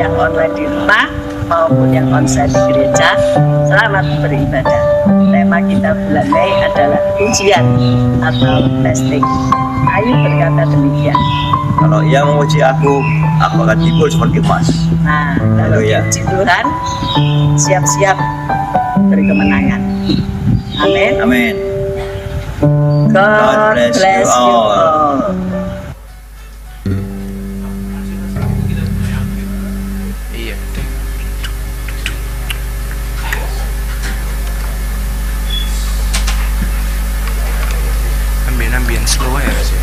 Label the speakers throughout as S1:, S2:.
S1: yang online di rumah maupun yang onsite di gereja, selamat beribadah. Tema kita bulan Mei adalah ujian atau testing. Ayu berkata demikian.
S2: Kalau ia memuji aku akan timbul seperti emas.
S1: Nah, kalau diuji Tuhan, siap-siap berkemenangan. Amin.
S2: Amin.
S1: God bless you all.
S3: Ambien slow ya sih.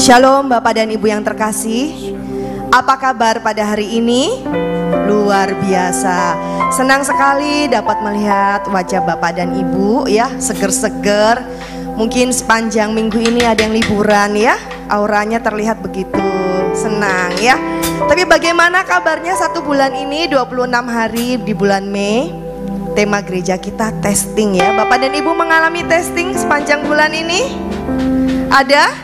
S4: Shalom Bapak dan Ibu yang terkasih. Apa kabar pada hari ini? Luar biasa. Senang sekali dapat melihat wajah Bapak dan Ibu ya, seger-seger. Mungkin sepanjang minggu ini ada yang liburan ya. Auranya terlihat begitu senang ya. Tapi bagaimana kabarnya satu bulan ini, 26 hari di bulan Mei? Tema gereja kita testing ya. Bapak dan Ibu mengalami testing sepanjang bulan ini? Ada?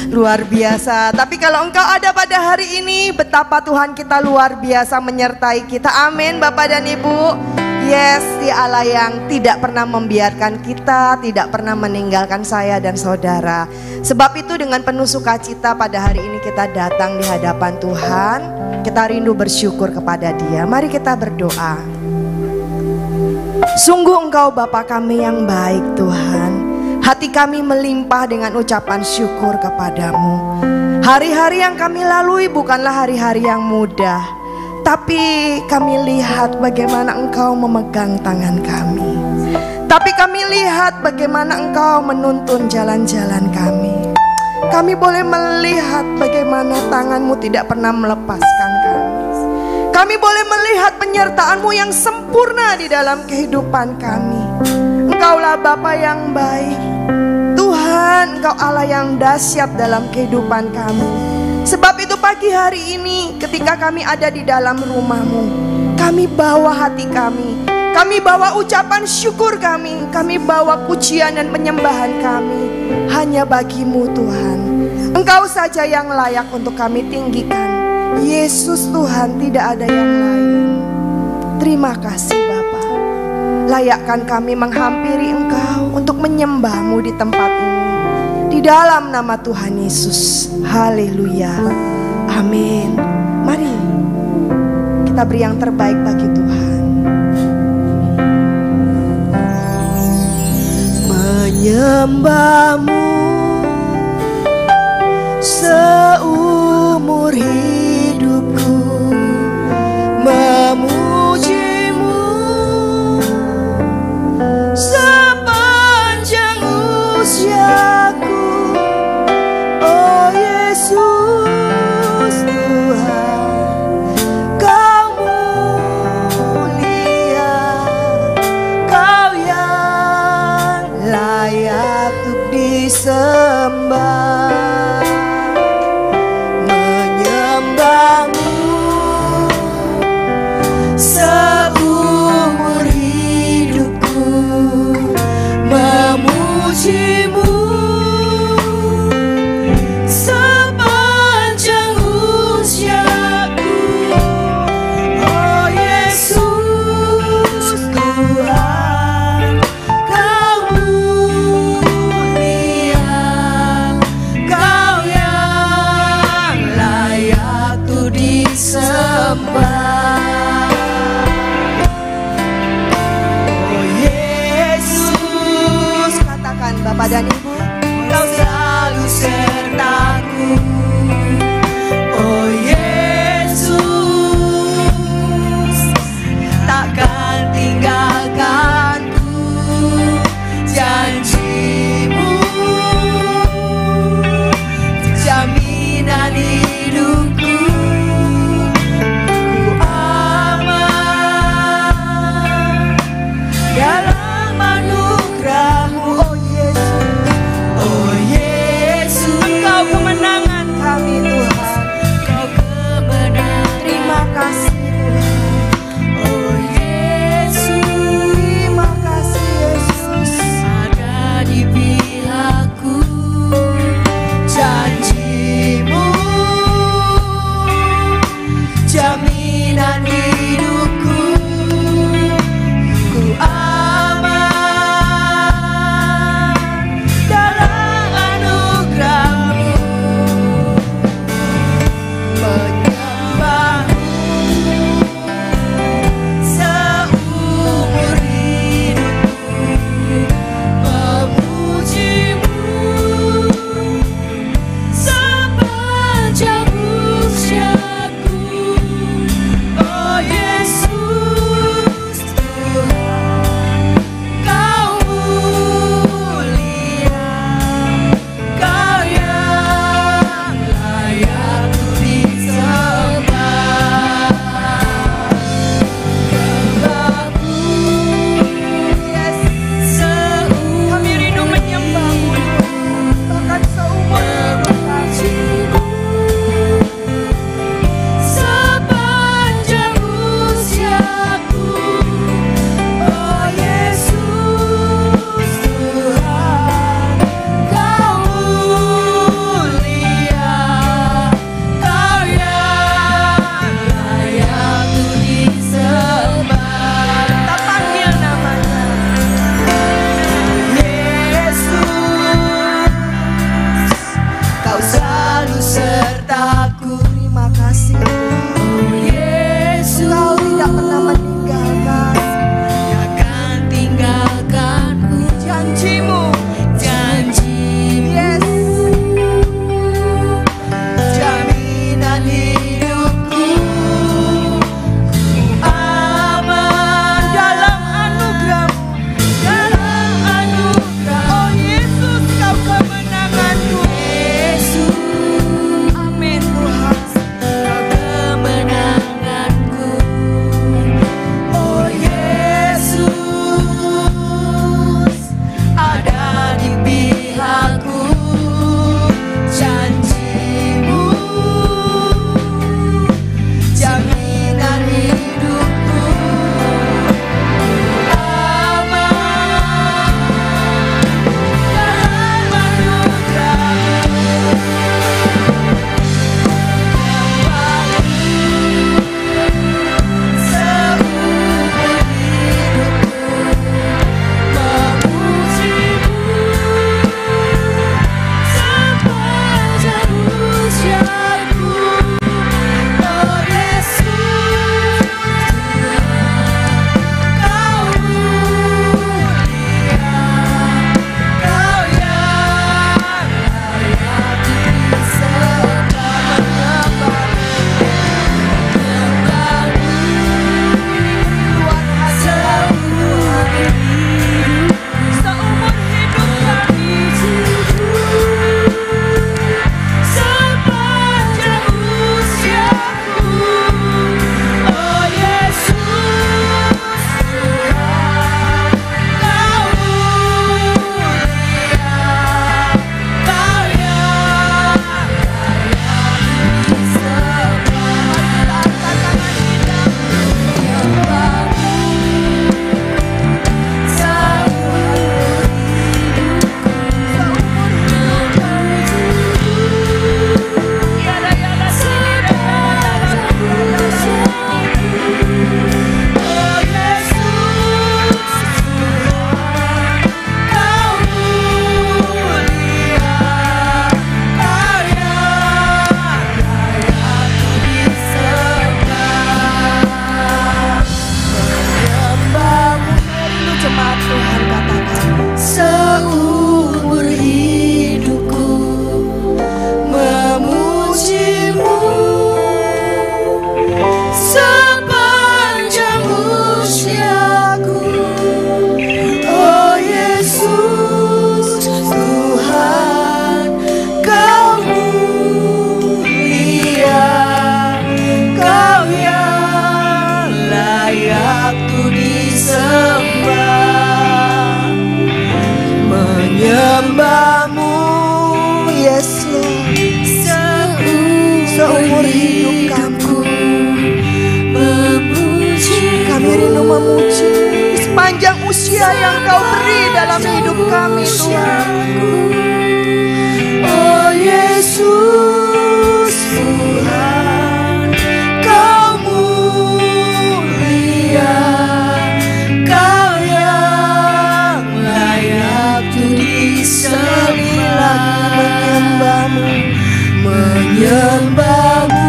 S4: Luar biasa. Tapi kalau engkau ada pada hari ini, betapa Tuhan kita luar biasa menyertai kita. Amin Bapak dan Ibu. Yes, Dia Allah yang tidak pernah membiarkan kita, tidak pernah meninggalkan saya dan saudara. Sebab itu dengan penuh sukacita pada hari ini kita datang di hadapan Tuhan. Kita rindu bersyukur kepada Dia. Mari kita berdoa. Sungguh Engkau Bapa kami yang baik Tuhan. Hati kami melimpah dengan ucapan syukur kepadamu. Hari-hari yang kami lalui bukanlah hari-hari yang mudah, tapi kami lihat bagaimana Engkau memegang tangan kami. Tapi kami lihat bagaimana Engkau menuntun jalan-jalan kami. Kami boleh melihat bagaimana tangan-Mu tidak pernah melepaskan kami. Kami boleh melihat penyertaan-Mu yang sempurna di dalam kehidupan kami. Engkaulah Bapa yang baik. Tuhan, Engkau Allah yang dahsyat dalam kehidupan kami. Sebab itu pagi hari ini ketika kami ada di dalam rumah-Mu, kami bawa hati kami, kami bawa ucapan syukur kami bawa pujian dan penyembahan kami hanya bagi-Mu Tuhan. Engkau saja yang layak untuk kami tinggikan. Yesus Tuhan, tidak ada yang lain. Terima kasih Bapa. Layakkan kami menghampiri Engkau untuk menyembah-Mu di tempat ini. Di dalam nama Tuhan Yesus. Haleluya. Amin. Mari kita beri yang terbaik bagi Tuhan. Menyembah-Mu seumur hidupku, memuji-Mu sepanjang usiaku. Oh Yesus Tuhan, Kau mulia, Kau yang layak untuk disembah. Menyembah-Mu seumur hidupku, memuji-Mu sepanjang usiaku. Oh Yesus Tuhan, Kau mulia, Kau yang layak untuk disembah. Oh Yesus, katakan Bapak dan Ibu, Engkau memuji sepanjang usia yang Kau beri dalam hidup kami Tuhan. Oh Yesus Tuhan, Kau mulia, Kau yang layak untuk disembah, menyembah-Mu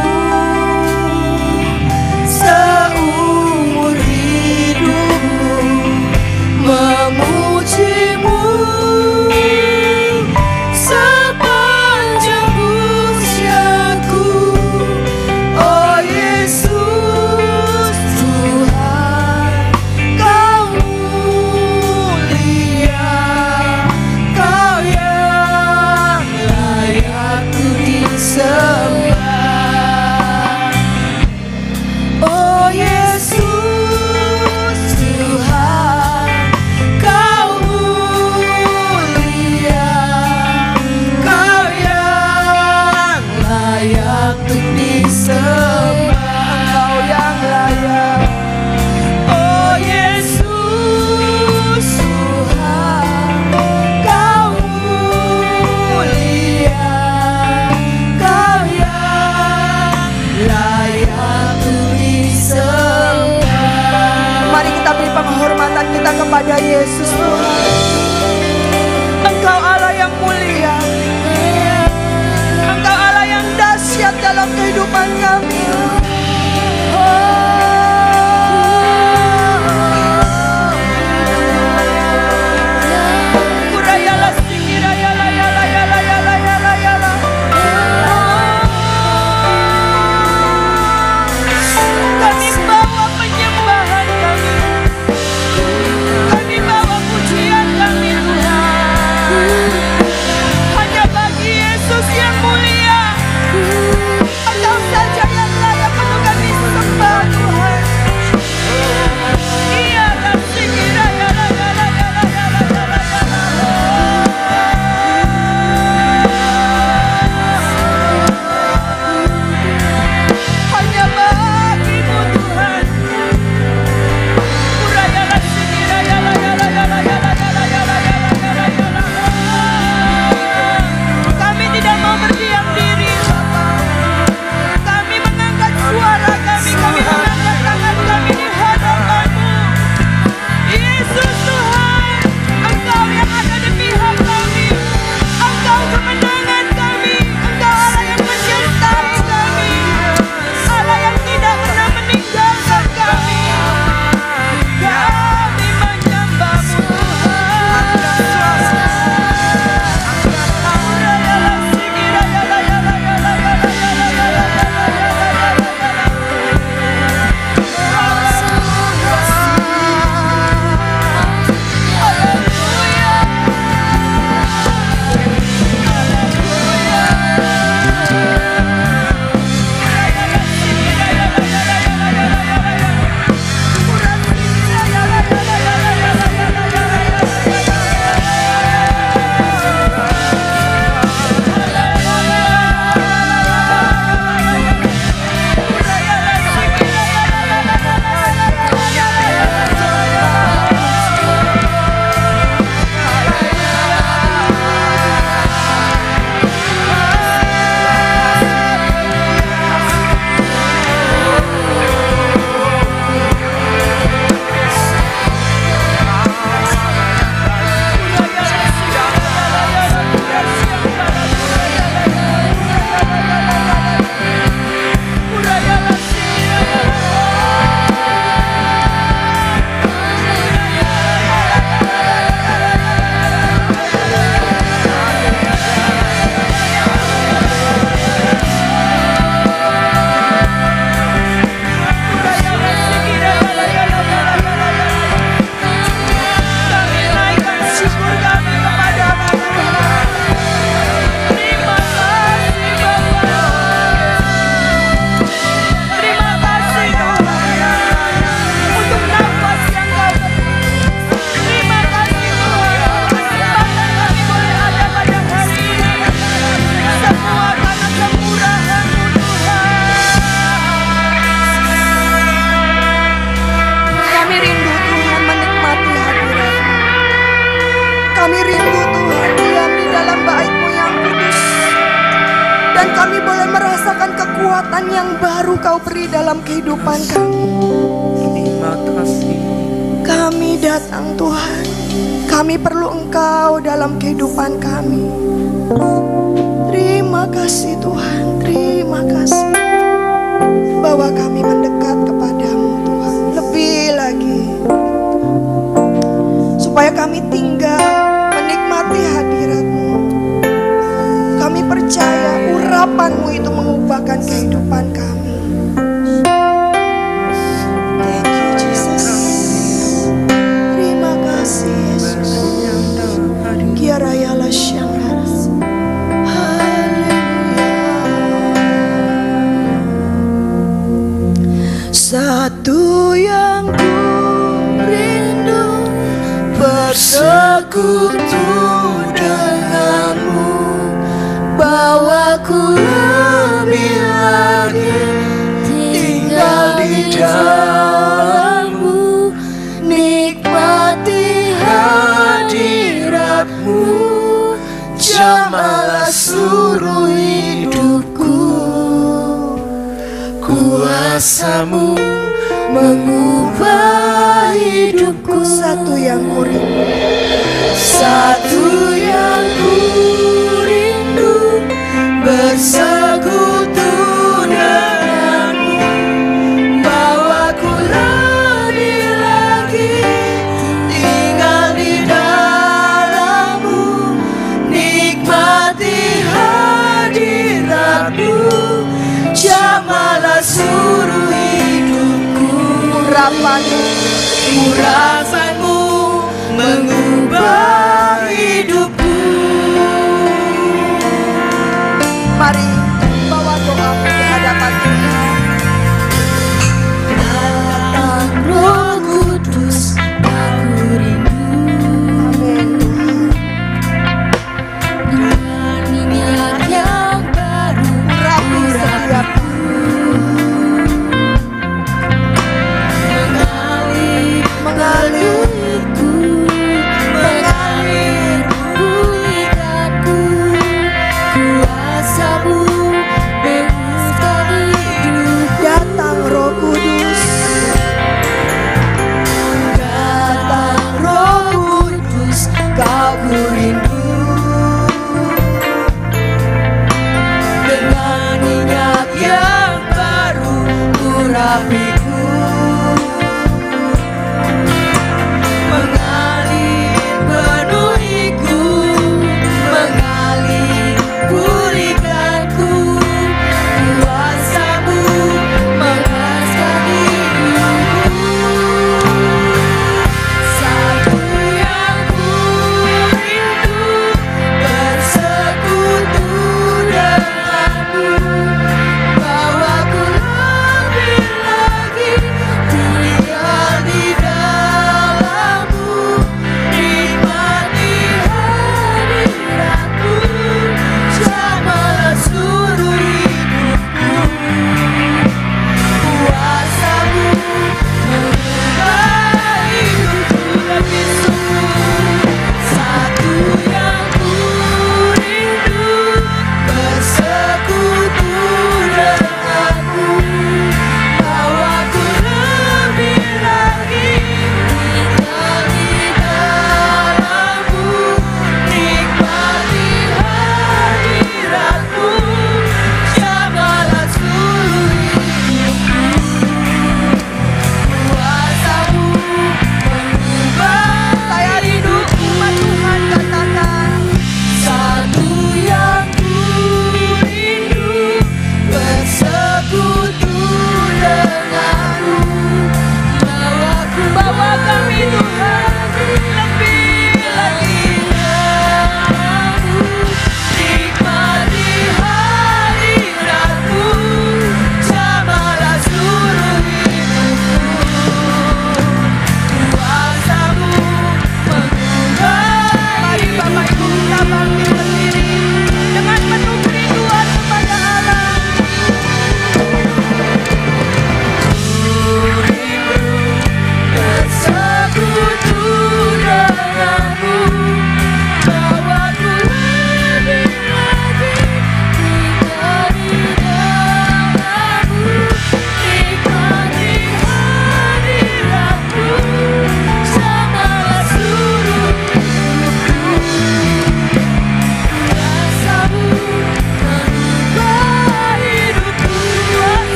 S4: seumur hidupku, memuji-Mu sepanjang usiaku. Oh Yesus Tuhan, Kau mulia, Kau yang layak untuk disembah. Oh Yesus Tuhan, Kau mulia, Kau yang layak untuk disembah, Kau yang layak. Oh Yesus Tuhan, Kau mulia, Kau yang layak untuk disembah. Mari kita beri penghormatan kita kepada Yesus Tuhan. Engkau Allah yang mulia, Engkau Allah yang dahsyat dalam kehidupan kami. Kami bawa penyembahan kami, kami bawa pujian kami Tuhan, hanya bagi Yesus yang mulia. Engkau saja yang harapan yang baru Kau beri dalam kehidupan kami.
S3: Terima kasih.
S4: Kami datang Tuhan, kami perlu Engkau dalam kehidupan kami. Terima kasih Tuhan, terima kasih bahwa kami mendekat kepadamu Tuhan lebih lagi, supaya kami tinggal menikmati hadirat-Mu. Kami percaya urapan-Mu itu mengubahkan kehidupan kami. Thank you Jesus. Terima kasih Yesus. Kiaraya lasyangaras. Satu yang ku rindu, bersekutu denganmu, bawaku lebih lagi tinggal di dalammu, nikmati hadiratmu, jamalah seluruh hidupku. Kuasa-Mu mengubah hidupku. Satu yang ku rindu, satu yang ku rindu, bersekutu denganmu, bawaku lebih lagi tinggal di dalammu, nikmati hadiratmu, jamalah seluruh hidupku. Urapan-Mu mengubah hidupku. Mari bawa doa di hadapan Tuhan. Datang Roh Kudus, aku rindu. Amin Tuhan. Minyak yang baru urapi setiap mengalir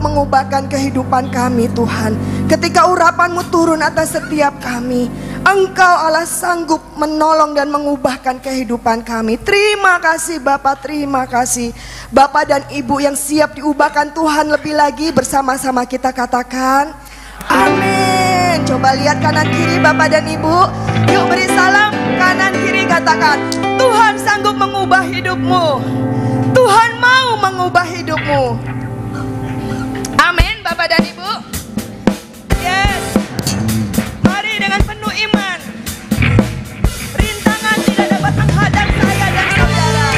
S4: mengubahkan kehidupan kami Tuhan. Ketika urapan-Mu turun atas setiap kami, Engkau Allah sanggup menolong dan mengubahkan kehidupan kami. Terima kasih Bapak, terima kasih Bapak dan Ibu yang siap diubahkan Tuhan lebih lagi. Bersama-sama kita katakan amin. Coba lihat kanan kiri Bapak dan Ibu. Yuk beri salam kanan kiri, katakan Tuhan sanggup mengubah hidupmu. Tuhan mau mengubah hidupmu. Amin Bapak dan Ibu. Yes. Mari dengan penuh iman. Rintangan tidak dapat menghadang saya dan saudara.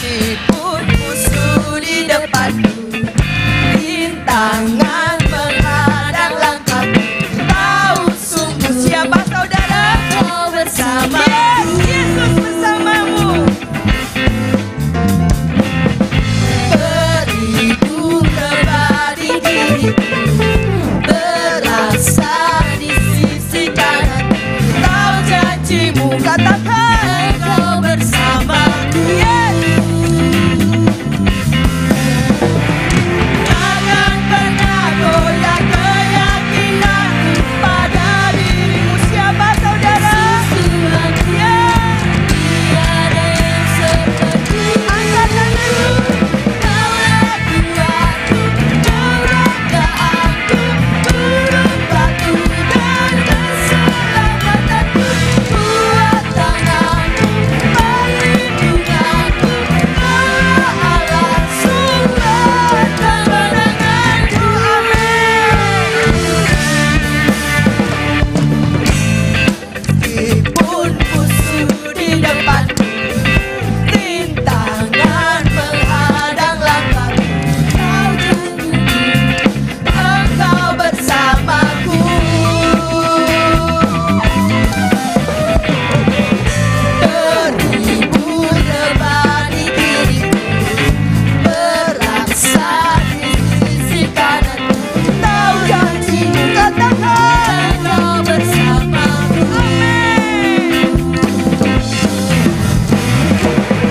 S4: Meskipun musuh di depanku, rintangan menghadang langkahku, tahu sungguh siapa saudara? Kau bersama. Yes, Yesus bersamamu. Beribu kembali diriku, terasa di sisi kanan. Tahu janjimu, katakan kau bersamaku. Yes. Jangan pernah goyah keyakinanku pada dirimu. Siapa saudara? Yes. Tiada yang seperti angkat tanganmu. Kaulah kuatku, perangkaanku, burung batu dan keselamatanku. Kuat tanganmu, perlindunganku, Kaulah Allah sumber kemenanganku. Amin. Meskipun musuh di depanku, rintangan menghadang langkahku, Kau janji Engkau bersamaku. Beribu terbalik diriku, beraksa di sisi kanan. Tahu janjimu, katakan Kau bersamaku. Amin.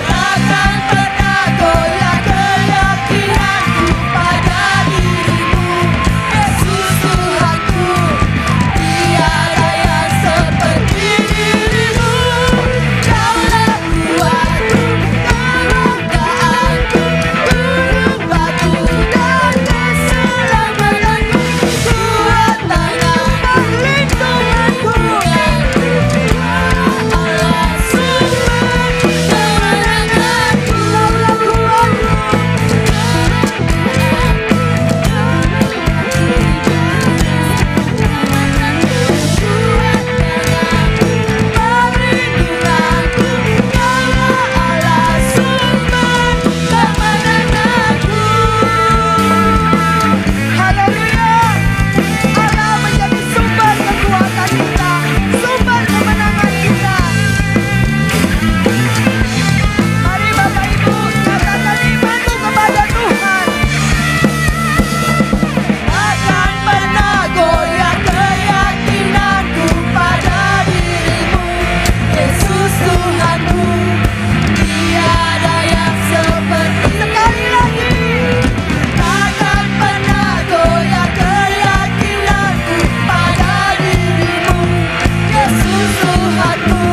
S4: Takkan pernah goyah keyakinanku pada dirimu. Yesus Tuhanku, tiada yang seperti dirimu. Kaulah kuatku, perangkaanku, burung batu dan keselamatanku. Kuat tangan, perlindunganku, Allah sumber kemenanganku. Haleluya. Allah menjadi sumber kekuatan kita, sumber kemenangan kita. Mari Bapak Ibu, katakan imanmu kepada Tuhan. Takkan pernah goyah keyakinanku pada dirimu. Yesus Tuhanku, tiada yang seperti. Sekali lagi. Takkan pernah goyah keyakinanku pada dirimu. Yesus Tuhanku,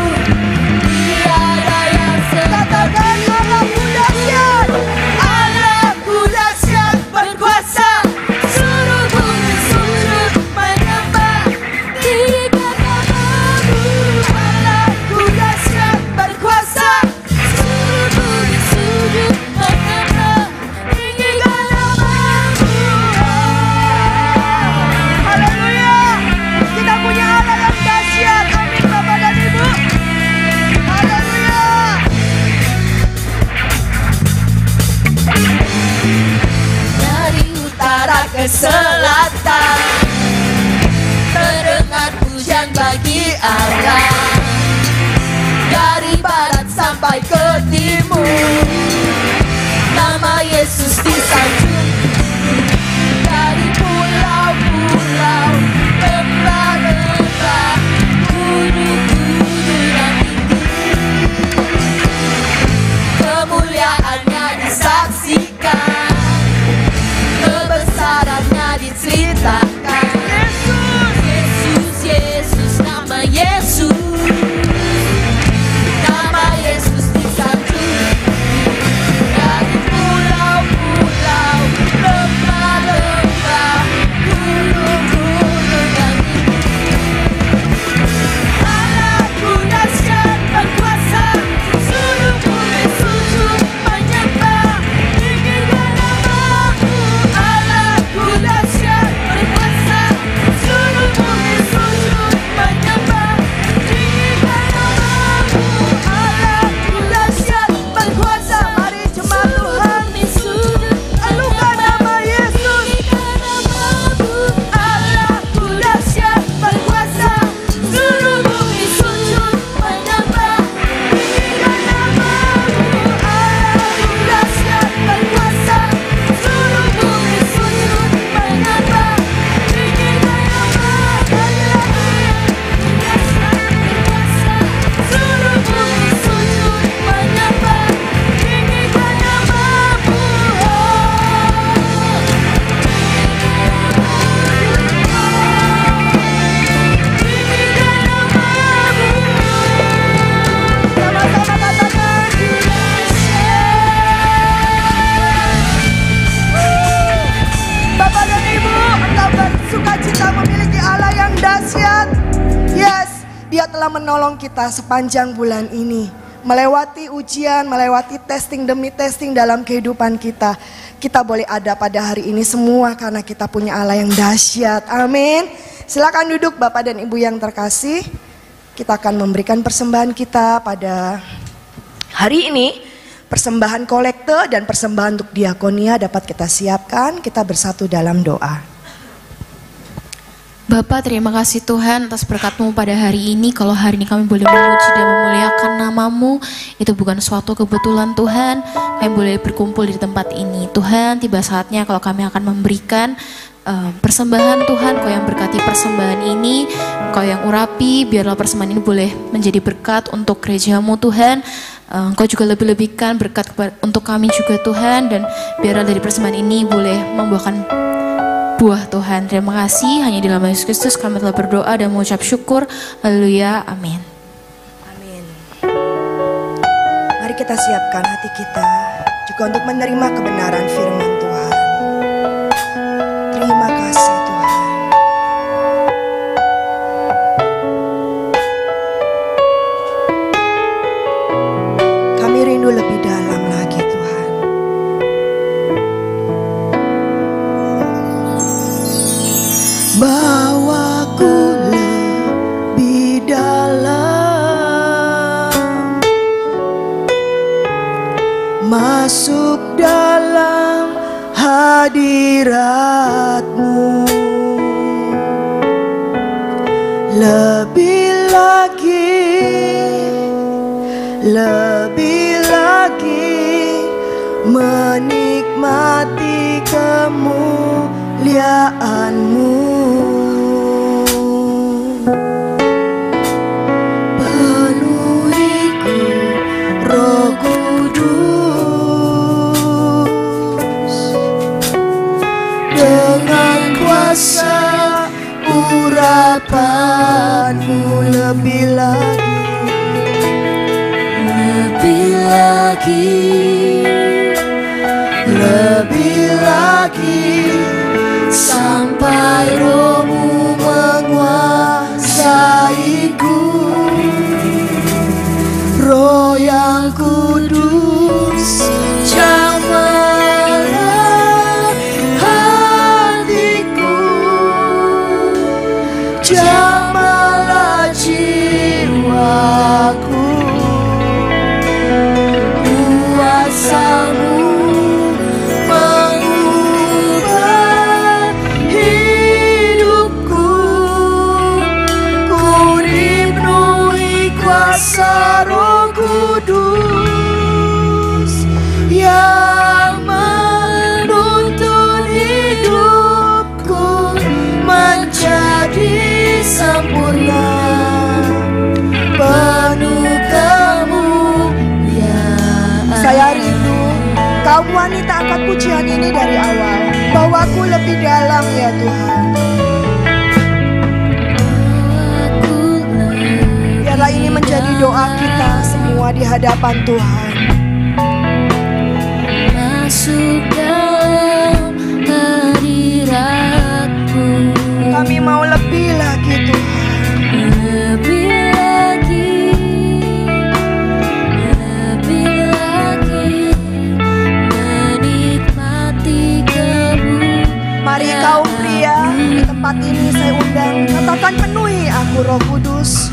S4: tiada yang seperti. Katakan Allahku dahsyat, Allahku dahsyat berkuasa, suruh bumi sujud menyembah tinggikan namamu. Allahku dahsyat berkuasa, suruh bumi sujud menyembah tinggikan namamu. Haleluya. Kita punya Allah yang dahsyat. Amin Bapak dan Ibu. Haleluya. Dari utara ke selatan, terdengar pujian bagi Allah. Dari barat sampai ke timur, nama Yesus disanjung. Dari pulau-pulau, lembah-lembah, gunung-gunung yang tinggi, kemuliaannya Dia telah menolong kita sepanjang bulan ini. Melewati ujian, melewati testing demi testing dalam kehidupan kita. Kita boleh ada pada hari ini semua karena kita punya Allah yang dahsyat. Amin. Silakan duduk Bapak dan Ibu yang terkasih. Kita akan memberikan persembahan kita pada hari ini. Persembahan kolekte dan persembahan untuk diakonia dapat kita siapkan. Kita bersatu dalam doa.
S5: Bapak, terima kasih Tuhan atas berkat-Mu pada hari ini. Kalau hari ini kami boleh memuji dan memuliakan nama-Mu, itu bukan suatu kebetulan Tuhan. Kami boleh berkumpul di tempat ini. Tuhan, tiba saatnya kalau kami akan memberikan persembahan Tuhan, Kau yang berkati persembahan ini, Kau yang urapi, biarlah persembahan ini boleh menjadi berkat untuk gereja-Mu Tuhan. Kau juga lebih-lebihkan berkat untuk kami juga Tuhan, dan biarlah dari persembahan ini boleh membuahkan buah Tuhan. Terima kasih, hanya di dalam Yesus Kristus kami telah berdoa dan mengucap syukur. Haleluya, amin.
S4: Amin. Mari kita siapkan hati kita juga untuk menerima kebenaran firman Tuhan. Terima kasih Tuhan. Kami rindu lebih dalam lagi Tuhan. Bawaku lebih dalam, masuk dalam hadirat-Mu, lebih lagi menikmati kemuliaan-Mu. Penuhiku Roh Kudus dengan kuasa urapan-Mu, lebih lagi sampai Roh-Mu menguasaiku. Roh yang kudus, jamahlah hatiku, jamahlah jiwaku. Kuasa-Mu mengubah hidupku, ku dipenuhi kuasa Roh Kudus yang menuntun hidupku menjadi sempurna, penuh kemuliaan. Saya rindu kaum wanita angkat pujian ini dari awal. Bawaku lebih dalam ya Tuhan. Biarlah ini menjadi doa kita semua di hadapan Tuhan. Masuk dalam hadirat-Mu, kami mau lebih lagi Tuhan. Lebih lagi menikmati kemuliaan. Mari kaum pria di tempat ini saya undang, katakan penuhi aku Roh Kudus.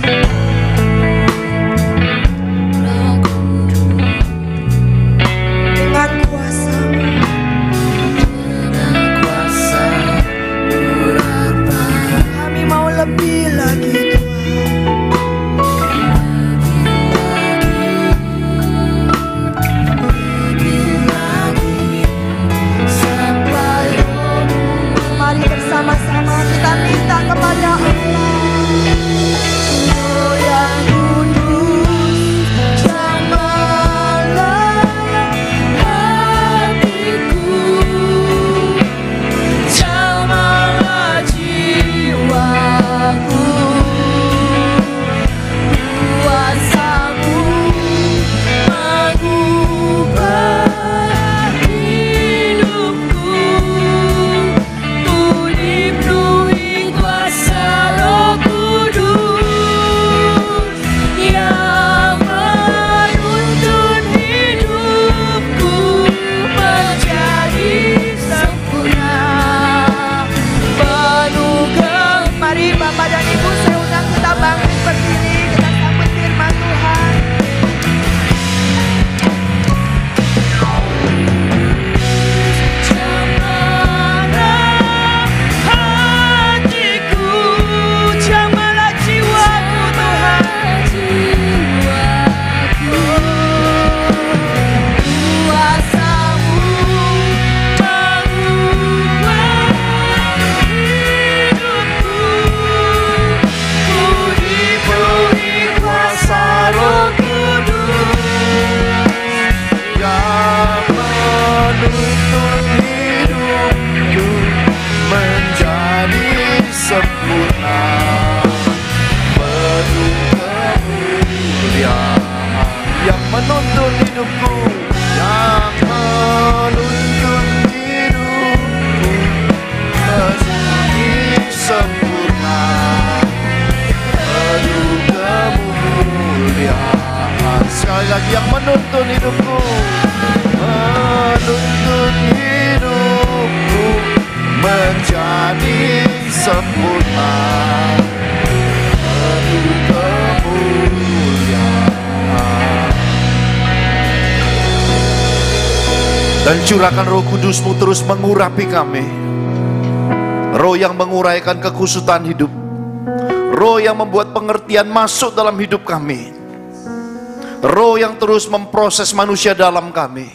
S4: Dengan kuasa-Mu, kami mau lebih lagi Tuhan. Mari bersama-sama kita minta kepada Allah. Oh ya
S6: Dan curahkan Roh Kudus-Mu terus mengurapi kami. Roh yang menguraikan kekusutan hidup, Roh yang membuat pengertian masuk dalam hidup kami, Roh yang terus memproses manusia dalam kami.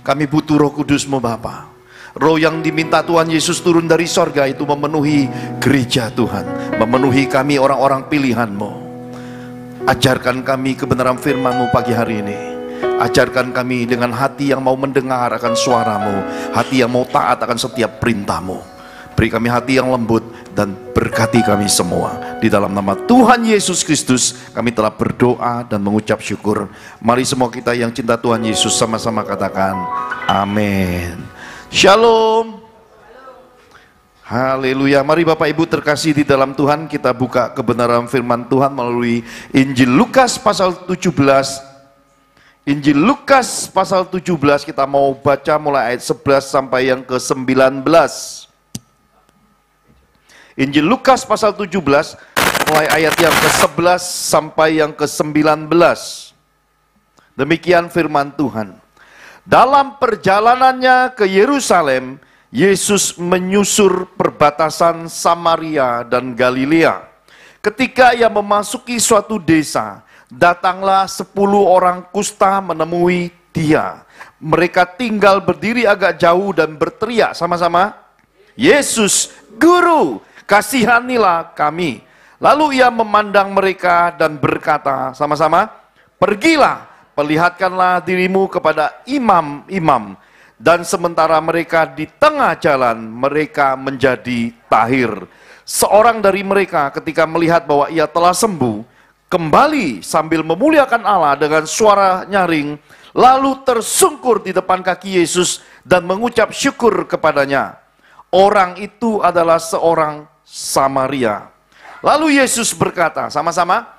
S6: Kami butuh Roh Kudus-Mu Bapa. Roh yang diminta Tuhan Yesus turun dari sorga itu memenuhi gereja Tuhan, memenuhi kami orang-orang pilihan-Mu. Ajarkan kami kebenaran firman-Mu pagi hari ini. Ajarkan kami dengan hati yang mau mendengar akan suara-Mu, hati yang mau taat akan setiap perintah-Mu. Beri kami hati yang lembut dan berkati kami semua. Di dalam nama Tuhan Yesus Kristus kami telah berdoa dan mengucap syukur. Mari semua kita yang cinta Tuhan Yesus sama-sama katakan amin. Shalom. Haleluya. Mari Bapak Ibu terkasih di dalam Tuhan, kita buka kebenaran firman Tuhan melalui Injil Lukas pasal 17. Injil Lukas pasal 17 kita mau baca mulai ayat 11 sampai yang ke-19. Injil Lukas pasal 17 mulai ayat yang ke-11 sampai yang ke-19. Demikian firman Tuhan. Dalam perjalanannya ke Yerusalem, Yesus menyusur perbatasan Samaria dan Galilea. Ketika ia memasuki suatu desa, datanglah 10 orang kusta menemui dia. Mereka tinggal berdiri agak jauh dan berteriak sama-sama, "Yesus, Guru, kasihanilah kami." Lalu ia memandang mereka dan berkata sama-sama, "Pergilah, perlihatkanlah dirimu kepada imam-imam." Dan sementara mereka di tengah jalan, mereka menjadi tahir. Seorang dari mereka ketika melihat bahwa ia telah sembuh, kembali sambil memuliakan Allah dengan suara nyaring, lalu tersungkur di depan kaki Yesus dan mengucap syukur kepadanya. Orang itu adalah seorang Samaria. Lalu Yesus berkata sama-sama,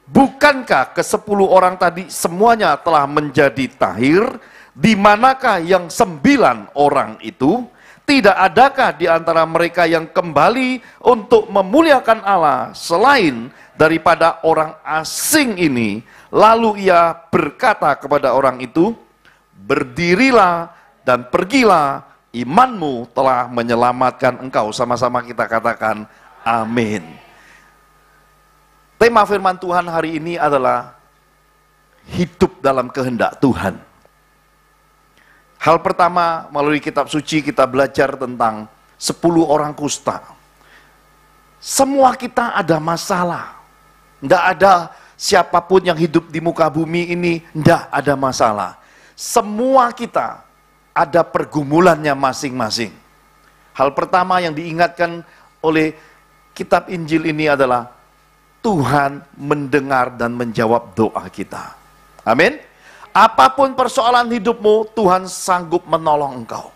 S6: "Bukankah ke-10 orang tadi semuanya telah menjadi tahir? Di manakah yang 9 orang itu? Tidak adakah di antara mereka yang kembali untuk memuliakan Allah selain daripada orang asing ini?" Lalu ia berkata kepada orang itu, "Berdirilah dan pergilah, imanmu telah menyelamatkan engkau." Sama-sama kita katakan amin. Tema firman Tuhan hari ini adalah hidup dalam kehendak Tuhan. Hal pertama, melalui kitab suci kita belajar tentang 10 orang kusta. Semua kita ada masalah. Tidak ada siapapun yang hidup di muka bumi ini tidak ada masalah. Semua kita ada pergumulannya masing-masing. Hal pertama yang diingatkan oleh kitab Injil ini adalah Tuhan mendengar dan menjawab doa kita. Amin. Apapun persoalan hidupmu, Tuhan sanggup menolong engkau.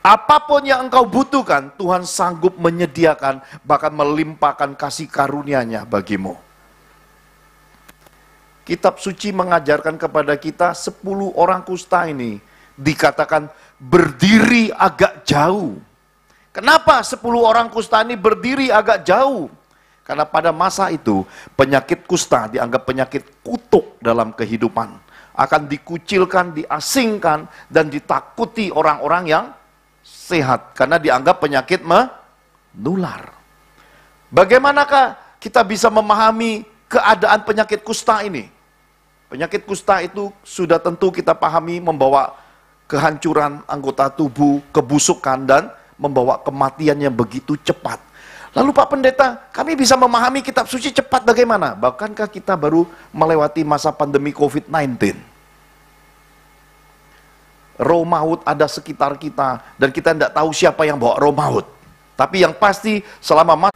S6: Apapun yang engkau butuhkan, Tuhan sanggup menyediakan, bahkan melimpahkan kasih karunia-Nya bagimu. Kitab suci mengajarkan kepada kita 10 orang kusta ini dikatakan berdiri agak jauh. Kenapa 10 orang kusta ini berdiri agak jauh? Karena pada masa itu penyakit kusta dianggap penyakit kutuk dalam kehidupan. Akan dikucilkan, diasingkan, dan ditakuti orang-orang yang sehat. Karena dianggap penyakit menular. Bagaimanakah kita bisa memahami keadaan penyakit kusta ini? Penyakit kusta itu sudah tentu kita pahami membawa kehancuran anggota tubuh, kebusukan, dan membawa kematian yang begitu cepat. Lalu Pak Pendeta, kami bisa memahami kitab suci cepat bagaimana? Bahkankah kita baru melewati masa pandemi COVID-19? Roh maut ada sekitar kita, dan kita tidak tahu siapa yang bawa roh maut. Tapi yang pasti selama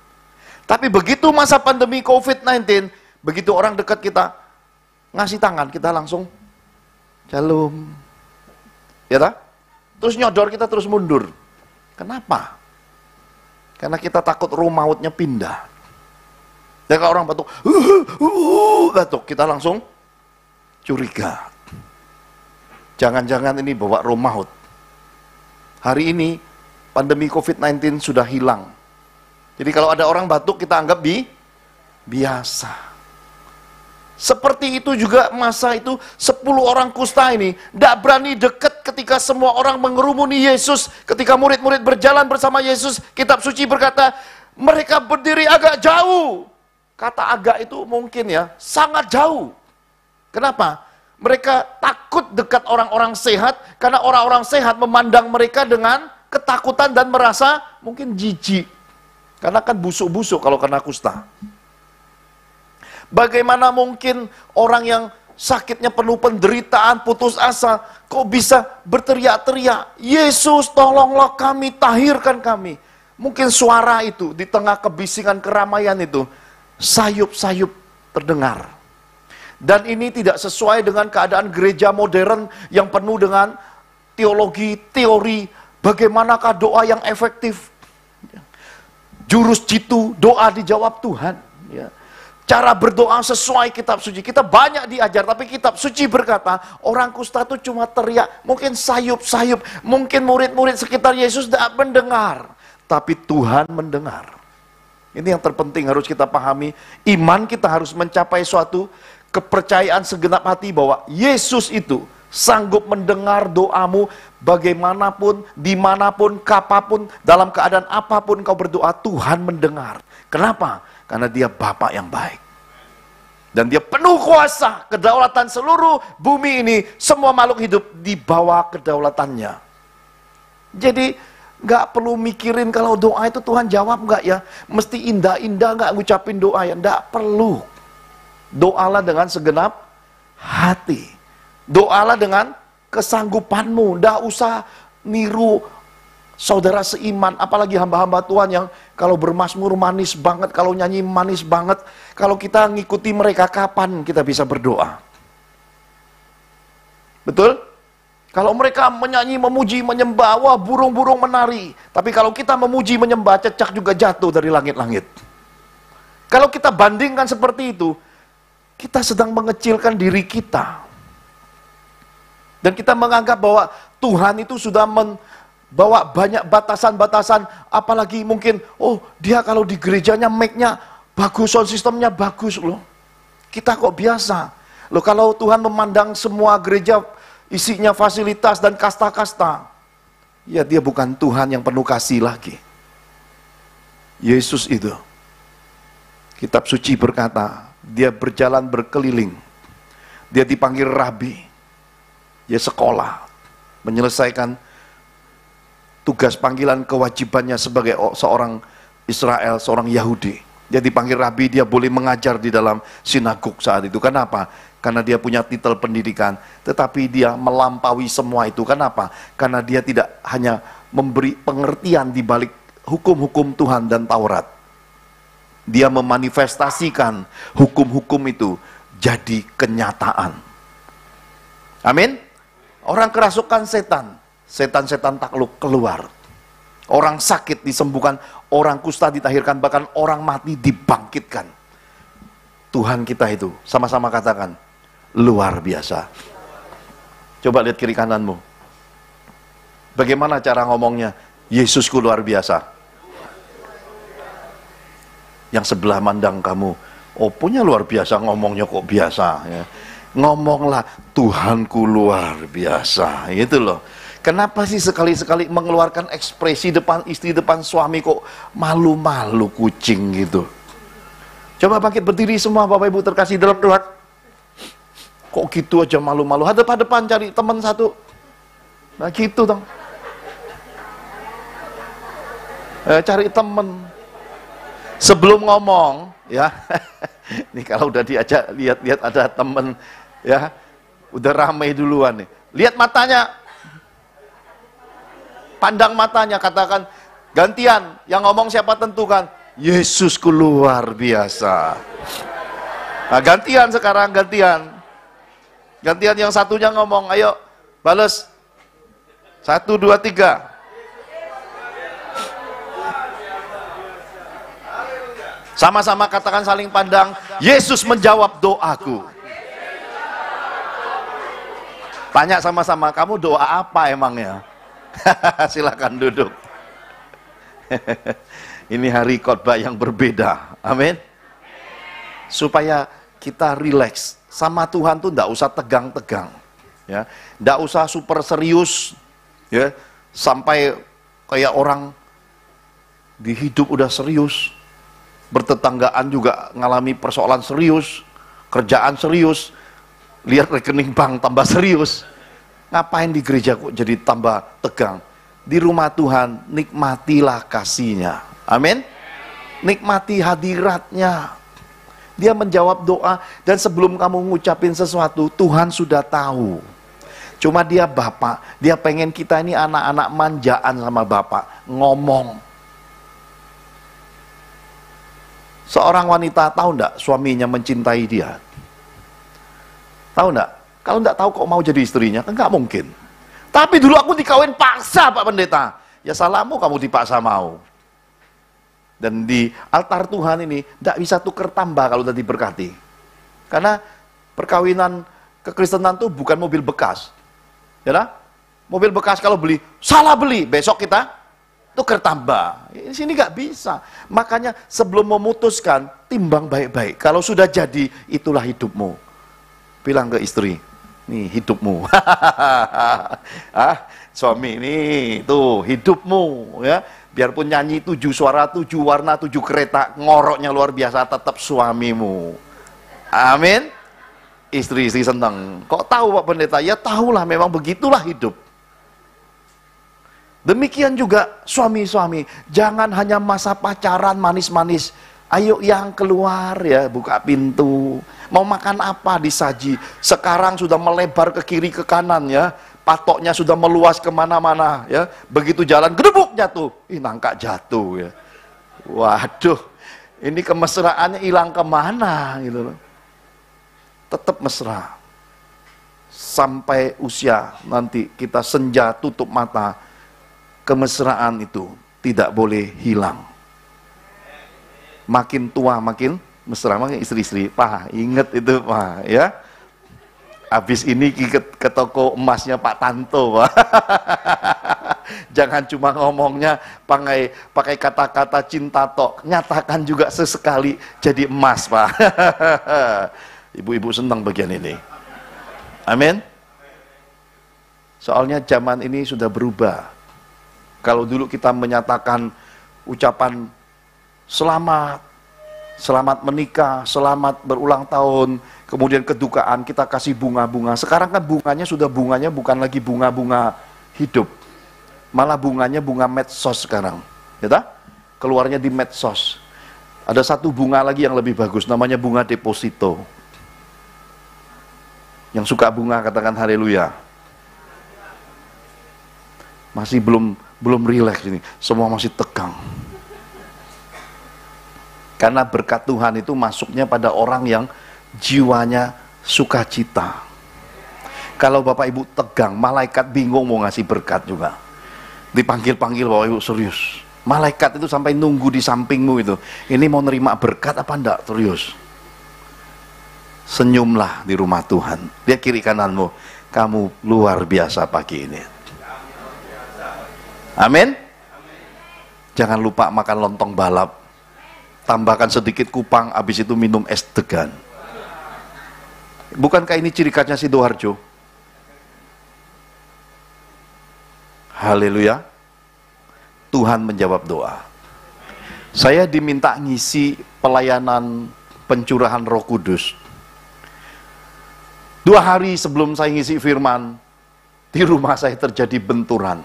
S6: tapi begitu masa pandemi COVID-19, begitu orang dekat kita ngasih tangan, kita langsung shalom. Ya tak? Terus nyodor, kita terus mundur. Kenapa? Karena kita takut roh mautnya pindah. Dan kalau orang batuk, batuk, kita langsung curiga. Jangan-jangan ini bawa roh maut. Hari ini pandemi COVID-19 sudah hilang. Jadi kalau ada orang batuk, kita anggap biasa. Seperti itu juga masa itu 10 orang kusta ini tidak berani dekat ketika semua orang mengerumuni Yesus. Ketika murid-murid berjalan bersama Yesus, kitab suci berkata mereka berdiri agak jauh. Kata agak itu mungkin ya sangat jauh. Kenapa? Mereka takut dekat orang-orang sehat karena orang-orang sehat memandang mereka dengan ketakutan dan merasa mungkin jijik. Karena kan busuk-busuk kalau kena kusta. Bagaimana mungkin orang yang sakitnya penuh penderitaan, putus asa, kok bisa berteriak-teriak, Yesus tolonglah kami, tahirkan kami. Mungkin suara itu di tengah kebisingan keramaian itu, sayup-sayup terdengar. Dan ini tidak sesuai dengan keadaan gereja modern yang penuh dengan teologi, teori, bagaimanakah doa yang efektif. Jurus jitu, doa dijawab Tuhan. Ya. Cara berdoa sesuai kitab suci. Kita banyak diajar, tapi kitab suci berkata, orang kusta itu cuma teriak, mungkin sayup-sayup, mungkin murid-murid sekitar Yesus tidak mendengar. Tapi Tuhan mendengar. Ini yang terpenting harus kita pahami. Iman kita harus mencapai suatu kepercayaan segenap hati bahwa Yesus itu sanggup mendengar doamu bagaimanapun, dimanapun, kapapun, dalam keadaan apapun kau berdoa, Tuhan mendengar. Kenapa? Karena dia Bapa yang baik. Dan dia penuh kuasa, kedaulatan seluruh bumi ini, semua makhluk hidup di bawah kedaulatannya. Jadi nggak perlu mikirin kalau doa itu Tuhan jawab nggak ya, mesti indah-indah nggak ngucapin doa ya, nggak perlu. Doalah dengan segenap hati. Doalah dengan kesanggupanmu, nggak usah niru saudara seiman, apalagi hamba-hamba Tuhan yang kalau bermazmur manis banget, kalau nyanyi manis banget, kalau kita ngikuti mereka, kapan kita bisa berdoa? Betul? Kalau mereka menyanyi, memuji, menyembah, wah burung-burung menari. Tapi kalau kita memuji, menyembah, cecak juga jatuh dari langit-langit. Kalau kita bandingkan seperti itu, kita sedang mengecilkan diri kita. Dan kita menganggap bahwa Tuhan itu sudah bawa banyak batasan-batasan, apalagi mungkin, oh dia kalau di gerejanya mic-nya bagus, sound systemnya bagus loh. Kita kok biasa. Loh kalau Tuhan memandang semua gereja isinya fasilitas dan kasta-kasta, ya dia bukan Tuhan yang penuh kasih lagi. Yesus itu, kitab suci berkata, dia berjalan berkeliling, dia dipanggil rabi, dia sekolah, menyelesaikan tugas panggilan kewajibannya sebagai seorang Israel, seorang Yahudi. Dia dipanggil rabi, dia boleh mengajar di dalam sinagog saat itu. Kenapa? Karena dia punya titel pendidikan, tetapi dia melampaui semua itu. Kenapa? Karena dia tidak hanya memberi pengertian di balik hukum-hukum Tuhan dan Taurat. Dia memanifestasikan hukum-hukum itu jadi kenyataan. Amin? Orang kerasukan setan, setan-setan takluk keluar. Orang sakit disembuhkan, orang kusta ditahirkan, bahkan orang mati dibangkitkan. Tuhan kita itu, sama-sama katakan, luar biasa. Coba lihat kiri kananmu. Bagaimana cara ngomongnya? Yesusku luar biasa. Yang sebelah mandang kamu, oh punya luar biasa, ngomongnya kok biasa ya. Ngomonglah, Tuhanku luar biasa, gitu loh. Kenapa sih sekali-sekali mengeluarkan ekspresi depan istri, depan suami kok malu-malu kucing gitu? Coba bangkit berdiri semua Bapak Ibu terkasih dalam Tuhan. Kok gitu aja malu-malu? Hadap-hadapan cari teman satu. Nah gitu dong. Cari teman. Sebelum ngomong, ya. Ini kalau udah diajak lihat-lihat ada teman, ya. Udah ramai duluan nih. Lihat matanya. Pandang matanya, katakan gantian. Yang ngomong siapa tentukan. Yesusku luar biasa. Nah, gantian sekarang, gantian. Gantian yang satunya ngomong, ayo bales. 1, 2, 3. Sama-sama katakan saling pandang. Yesus menjawab doaku. Tanya sama-sama, kamu doa apa emangnya? Silakan duduk. Ini hari khotbah yang berbeda. Amin. Supaya kita rileks. Sama Tuhan tuh enggak usah tegang-tegang. Ya, enggak usah super serius, ya, sampai kayak orang di hidup udah serius, bertetanggaan juga ngalami persoalan serius, kerjaan serius, lihat rekening bank tambah serius. Ngapain di gereja kok jadi tambah tegang? Di rumah Tuhan, nikmatilah kasihnya. Amin. Nikmati hadiratnya. Dia menjawab doa, dan sebelum kamu ngucapin sesuatu, Tuhan sudah tahu. Cuma dia Bapak, dia pengen kita ini anak-anak manjaan sama Bapak, ngomong. Seorang wanita tahu enggak suaminya mencintai dia? Tahu enggak? Kalau enggak tahu kok mau jadi istrinya, kan enggak mungkin. Tapi dulu aku dikawin paksa Pak Pendeta. Ya salahmu kamu dipaksa mau. Dan di altar Tuhan ini enggak bisa tuker tambah kalau udah diberkati. Karena perkawinan kekristenan itu bukan mobil bekas. Ya lah? Mobil bekas kalau beli, salah beli, besok kita tuker tambah. Di sini nggak bisa. Makanya sebelum memutuskan, timbang baik-baik. Kalau sudah jadi, itulah hidupmu. Bilang ke istri, nih hidupmu. Suami ini tuh hidupmu, ya. Biarpun nyanyi 7 suara, 7 warna, 7 kereta, ngoroknya luar biasa, tetap suamimu. Amin. Istri-istri senang. Kok tahu Pak Pendeta? Ya tahulah, memang begitulah hidup. Demikian juga suami-suami, jangan hanya masa pacaran manis-manis. Ayo yang keluar ya, buka pintu. Mau makan apa disaji. Sekarang sudah melebar ke kiri ke kanan ya. Patoknya sudah meluas kemana-mana ya. Begitu jalan gedebuk jatuh. Nangka jatuh ya. Waduh, ini kemesraannya hilang kemana gitu loh. Tetap mesra. Sampai usia nanti kita senja tutup mata, kemesraan itu tidak boleh hilang. Makin tua makin mesra, makin istri-istri. Pak, inget itu Pak ya. Habis ini ke toko emasnya Pak Tanto Pak. Jangan cuma ngomongnya pakai kata-kata cinta tok, nyatakan juga sesekali jadi emas Pak. Ibu-ibu senang bagian ini. Amin. Soalnya zaman ini sudah berubah. Kalau dulu kita menyatakan ucapan selamat, selamat menikah, selamat berulang tahun, kemudian kedukaan kita kasih bunga-bunga. Sekarang kan bunganya bukan lagi bunga-bunga hidup. Malah bunganya bunga medsos sekarang. Ya tak? Keluarnya di medsos. Ada satu bunga lagi yang lebih bagus, namanya bunga deposito. Yang suka bunga katakan haleluya. Masih belum rileks ini, semua masih tegang. Karena berkat Tuhan itu masuknya pada orang yang jiwanya sukacita. Kalau Bapak Ibu tegang, malaikat bingung mau ngasih berkat juga. Dipanggil-panggil Bapak Ibu serius. Malaikat itu sampai nunggu di sampingmu itu. Ini mau nerima berkat apa enggak? Serius. Senyumlah di rumah Tuhan. Lihat kiri kananmu, kamu luar biasa pagi ini. Amin. Jangan lupa makan lontong balap. Tambahkan sedikit kupang, habis itu minum es degan. Bukankah ini ciri khasnya Sidoarjo? Haleluya. Tuhan menjawab doa. Saya diminta ngisi pelayanan pencurahan Roh Kudus. 2 hari sebelum saya ngisi firman, di rumah saya terjadi benturan.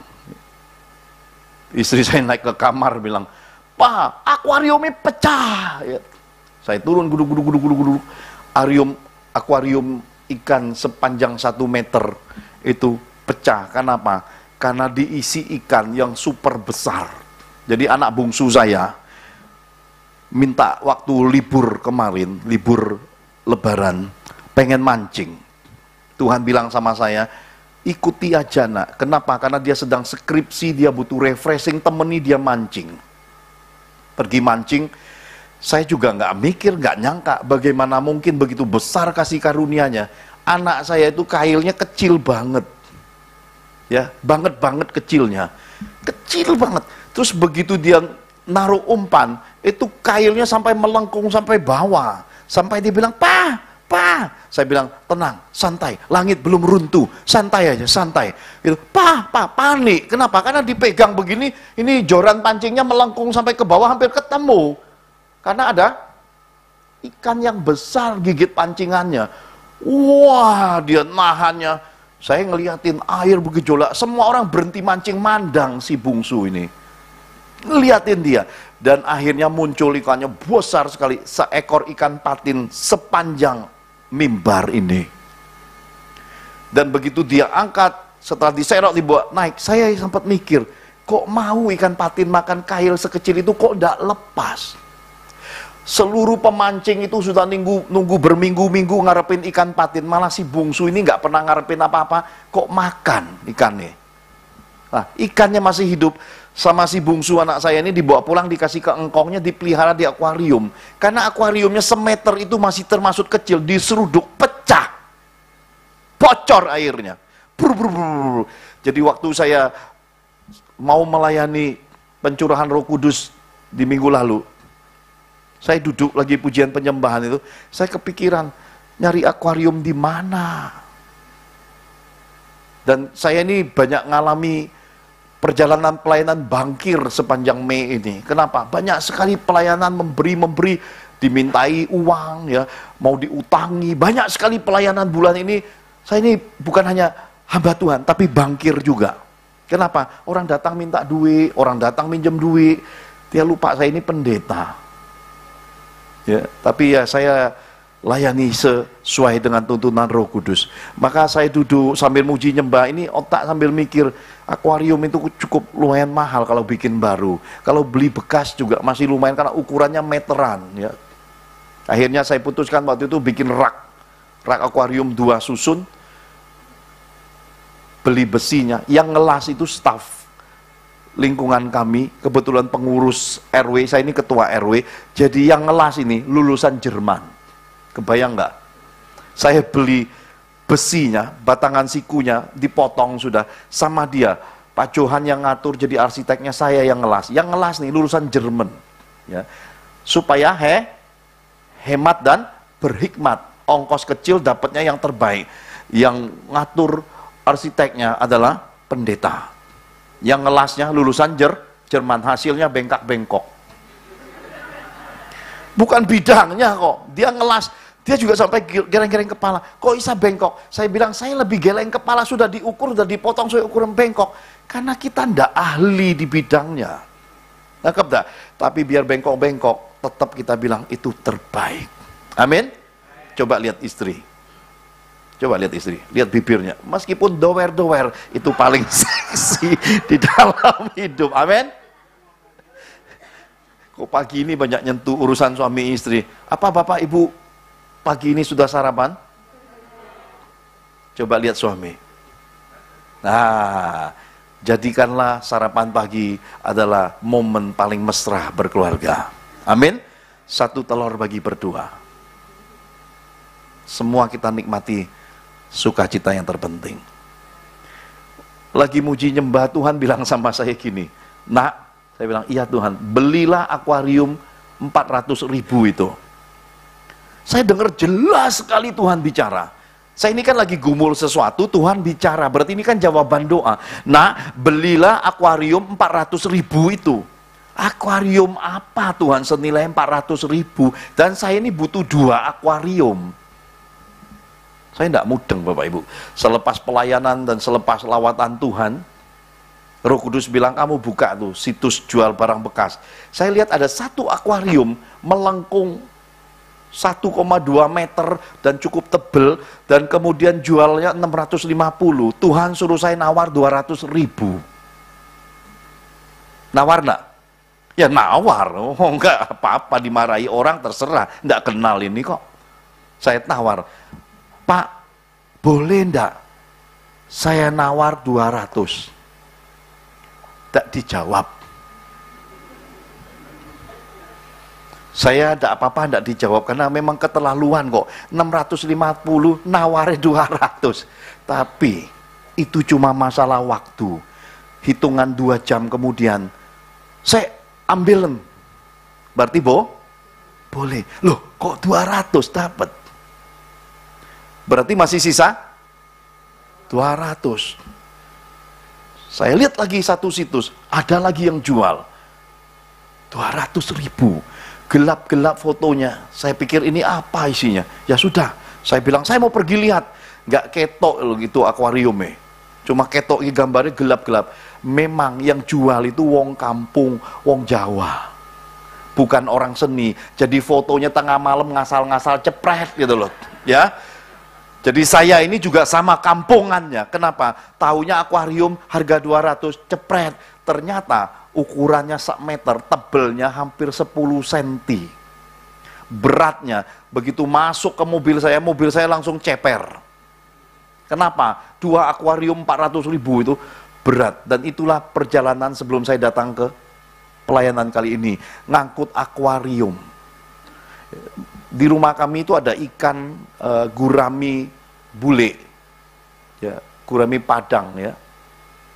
S6: Istri saya naik ke kamar bilang, "Pak, akuariumnya pecah." Ya. Saya turun guduk. Akuarium ikan sepanjang 1 meter itu pecah. Kenapa? Karena diisi ikan yang super besar. Jadi anak bungsu saya minta waktu libur kemarin, libur lebaran, pengen mancing. Tuhan bilang sama saya, ikuti aja nak. Kenapa? Karena dia sedang skripsi, dia butuh refreshing, temeni dia mancing. Pergi mancing, saya juga nggak mikir, nggak nyangka bagaimana mungkin begitu besar kasih karunia-Nya. Anak saya itu kailnya kecil banget. Ya, banget kecilnya. Kecil banget. Terus begitu dia naruh umpan, itu kailnya sampai melengkung sampai bawah. Sampai dia bilang, "Pak, "Pa," saya bilang, "tenang, santai, langit belum runtuh, santai aja, santai." Gitu. Pa, panik. Kenapa? Karena dipegang begini, ini joran pancingnya melengkung sampai ke bawah hampir ketemu. Karena ada ikan yang besar gigit pancingannya. Wah, dia nahannya. Saya ngeliatin air bergejolak, semua orang berhenti mancing, mandang si bungsu ini. Ngeliatin dia. Dan akhirnya muncul ikannya besar sekali, seekor ikan patin sepanjang mimbar ini. Dan begitu dia angkat, setelah diserok dibawa naik, saya sempat mikir, kok mau ikan patin makan kail sekecil itu kok tidak lepas? Seluruh pemancing itu sudah nunggu berminggu-minggu ngarepin ikan patin, malah si bungsu ini nggak pernah ngarepin apa-apa, kok makan ikannya. Nah, ikannya masih hidup. Sama si bungsu anak saya ini dibawa pulang, dikasih ke engkongnya, dipelihara di akuarium. Karena akuariumnya semeter itu masih termasuk kecil, diseruduk, pecah. Bocor airnya. Brr, brr, brr. Jadi waktu saya mau melayani pencurahan Roh Kudus di minggu lalu, saya duduk lagi pujian penyembahan itu, saya kepikiran, nyari akuarium di mana? Dan saya ini banyak ngalami perjalanan pelayanan bangkir sepanjang Mei ini. Kenapa? Banyak sekali pelayanan memberi, dimintai uang, ya, mau diutangi. Banyak sekali pelayanan bulan ini. Saya ini bukan hanya hamba Tuhan, tapi bangkir juga. Kenapa? Orang datang minta duit, orang datang minjem duit. Dia lupa saya ini pendeta. Ya, tapi ya saya layani sesuai dengan tuntunan Roh Kudus. Maka saya duduk sambil muji nyembah, ini otak sambil mikir, akuarium itu cukup lumayan mahal kalau bikin baru. Kalau beli bekas juga masih lumayan karena ukurannya meteran. Ya. Akhirnya saya putuskan waktu itu bikin rak akuarium 2 susun, beli besinya, yang ngelas itu staf lingkungan kami, kebetulan pengurus RW, saya ini ketua RW, jadi yang ngelas ini lulusan Jerman. Kebayang nggak? Saya beli besinya, batangan sikunya dipotong sudah sama dia. Pak Johan yang ngatur jadi arsiteknya, saya yang ngelas. Yang ngelas nih lulusan Jerman, ya, supaya hemat dan berhikmat. Ongkos kecil dapatnya yang terbaik. Yang ngatur arsiteknya adalah pendeta. Yang ngelasnya lulusan Jerman, hasilnya bengkak-bengkok. Bukan bidangnya kok, dia ngelas. Dia juga sampai geleng-geleng kepala. Kok bisa bengkok? Saya bilang, saya lebih geleng kepala, sudah diukur, sudah dipotong sesuai ukuran bengkok. Karena kita ndak ahli di bidangnya. Nangkep dah? Tapi biar bengkok-bengkok, tetap kita bilang itu terbaik. Amin? Coba lihat istri. Coba lihat istri, lihat bibirnya. Meskipun dower-dower, itu paling seksi di dalam hidup. Amin? Kok pagi ini banyak nyentuh urusan suami istri? Apa bapak ibu pagi ini sudah sarapan? Coba lihat suami. Nah, jadikanlah sarapan pagi adalah momen paling mesra berkeluarga. Amin. 1 telur bagi berdua. Semua kita nikmati sukacita yang terpenting. Lagi muji nyembah, Tuhan bilang sama saya gini, "Nak," saya bilang, "Iya Tuhan, belilah akuarium 400.000 itu." Saya dengar jelas sekali Tuhan bicara. Saya ini kan lagi gumul sesuatu, Tuhan bicara. Berarti ini kan jawaban doa. Nah, belilah akuarium 400.000 itu. Akuarium apa Tuhan senilai 400.000? Dan saya ini butuh 2 akuarium. Saya tidak mudeng Bapak Ibu. Selepas pelayanan dan selepas lawatan Tuhan, Roh Kudus bilang, kamu buka tuh situs jual barang bekas. Saya lihat ada 1 akuarium melengkung 1,2 meter dan cukup tebel, dan kemudian jualnya 650. Tuhan suruh saya nawar 200.000. Nawar enggak? Ya nawar. Oh enggak apa-apa, dimarahi orang terserah, enggak kenal ini kok. Saya nawar, "Pak, boleh enggak saya nawar 200? Tidak dijawab. Saya tidak apa-apa, tidak dijawab, karena memang keterlaluan kok. 650 nawarin 200. Tapi itu cuma masalah waktu. Hitungan 2 jam kemudian, saya ambil. Berarti boleh. Loh, kok 200 dapat? Berarti masih sisa 200. Saya lihat lagi satu situs, ada lagi yang jual 200.000. Gelap-gelap fotonya. Saya pikir ini apa isinya? Ya sudah, saya bilang saya mau pergi lihat. Nggak ketok gitu akuariumnya. Cuma ketok gambarnya gelap-gelap. Memang yang jual itu wong kampung, wong Jawa. Bukan orang seni. Jadi fotonya tengah malam ngasal-ngasal cepret gitu loh. Ya. Jadi saya ini juga sama kampungannya. Kenapa? Taunya akuarium harga 200 cepret. Ternyata ukurannya 1 meter, tebelnya hampir 10 cm. Beratnya, begitu masuk ke mobil saya langsung ceper. Kenapa? 2 akuarium 400.000 itu berat. Dan itulah perjalanan sebelum saya datang ke pelayanan kali ini. Ngangkut akuarium. Di rumah kami itu ada ikan gurami bule. Ya, gurami padang ya.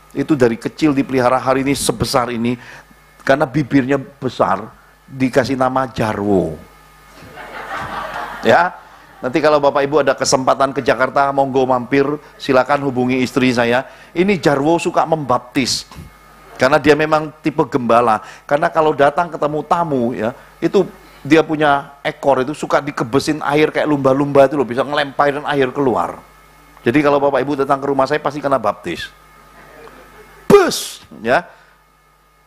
S6: Itu dari kecil dipelihara, hari ini sebesar ini. Karena bibirnya besar, dikasih nama Jarwo. Ya, nanti kalau Bapak Ibu ada kesempatan ke Jakarta, monggo mampir, silakan hubungi istri saya. Ini Jarwo suka membaptis. Karena dia memang tipe gembala. Karena kalau datang ketemu tamu ya, itu dia punya ekor itu suka dikebesin air kayak lumba-lumba itu loh, bisa ngelemparin air keluar. Jadi kalau Bapak Ibu datang ke rumah saya pasti kena baptis. Bus, ya.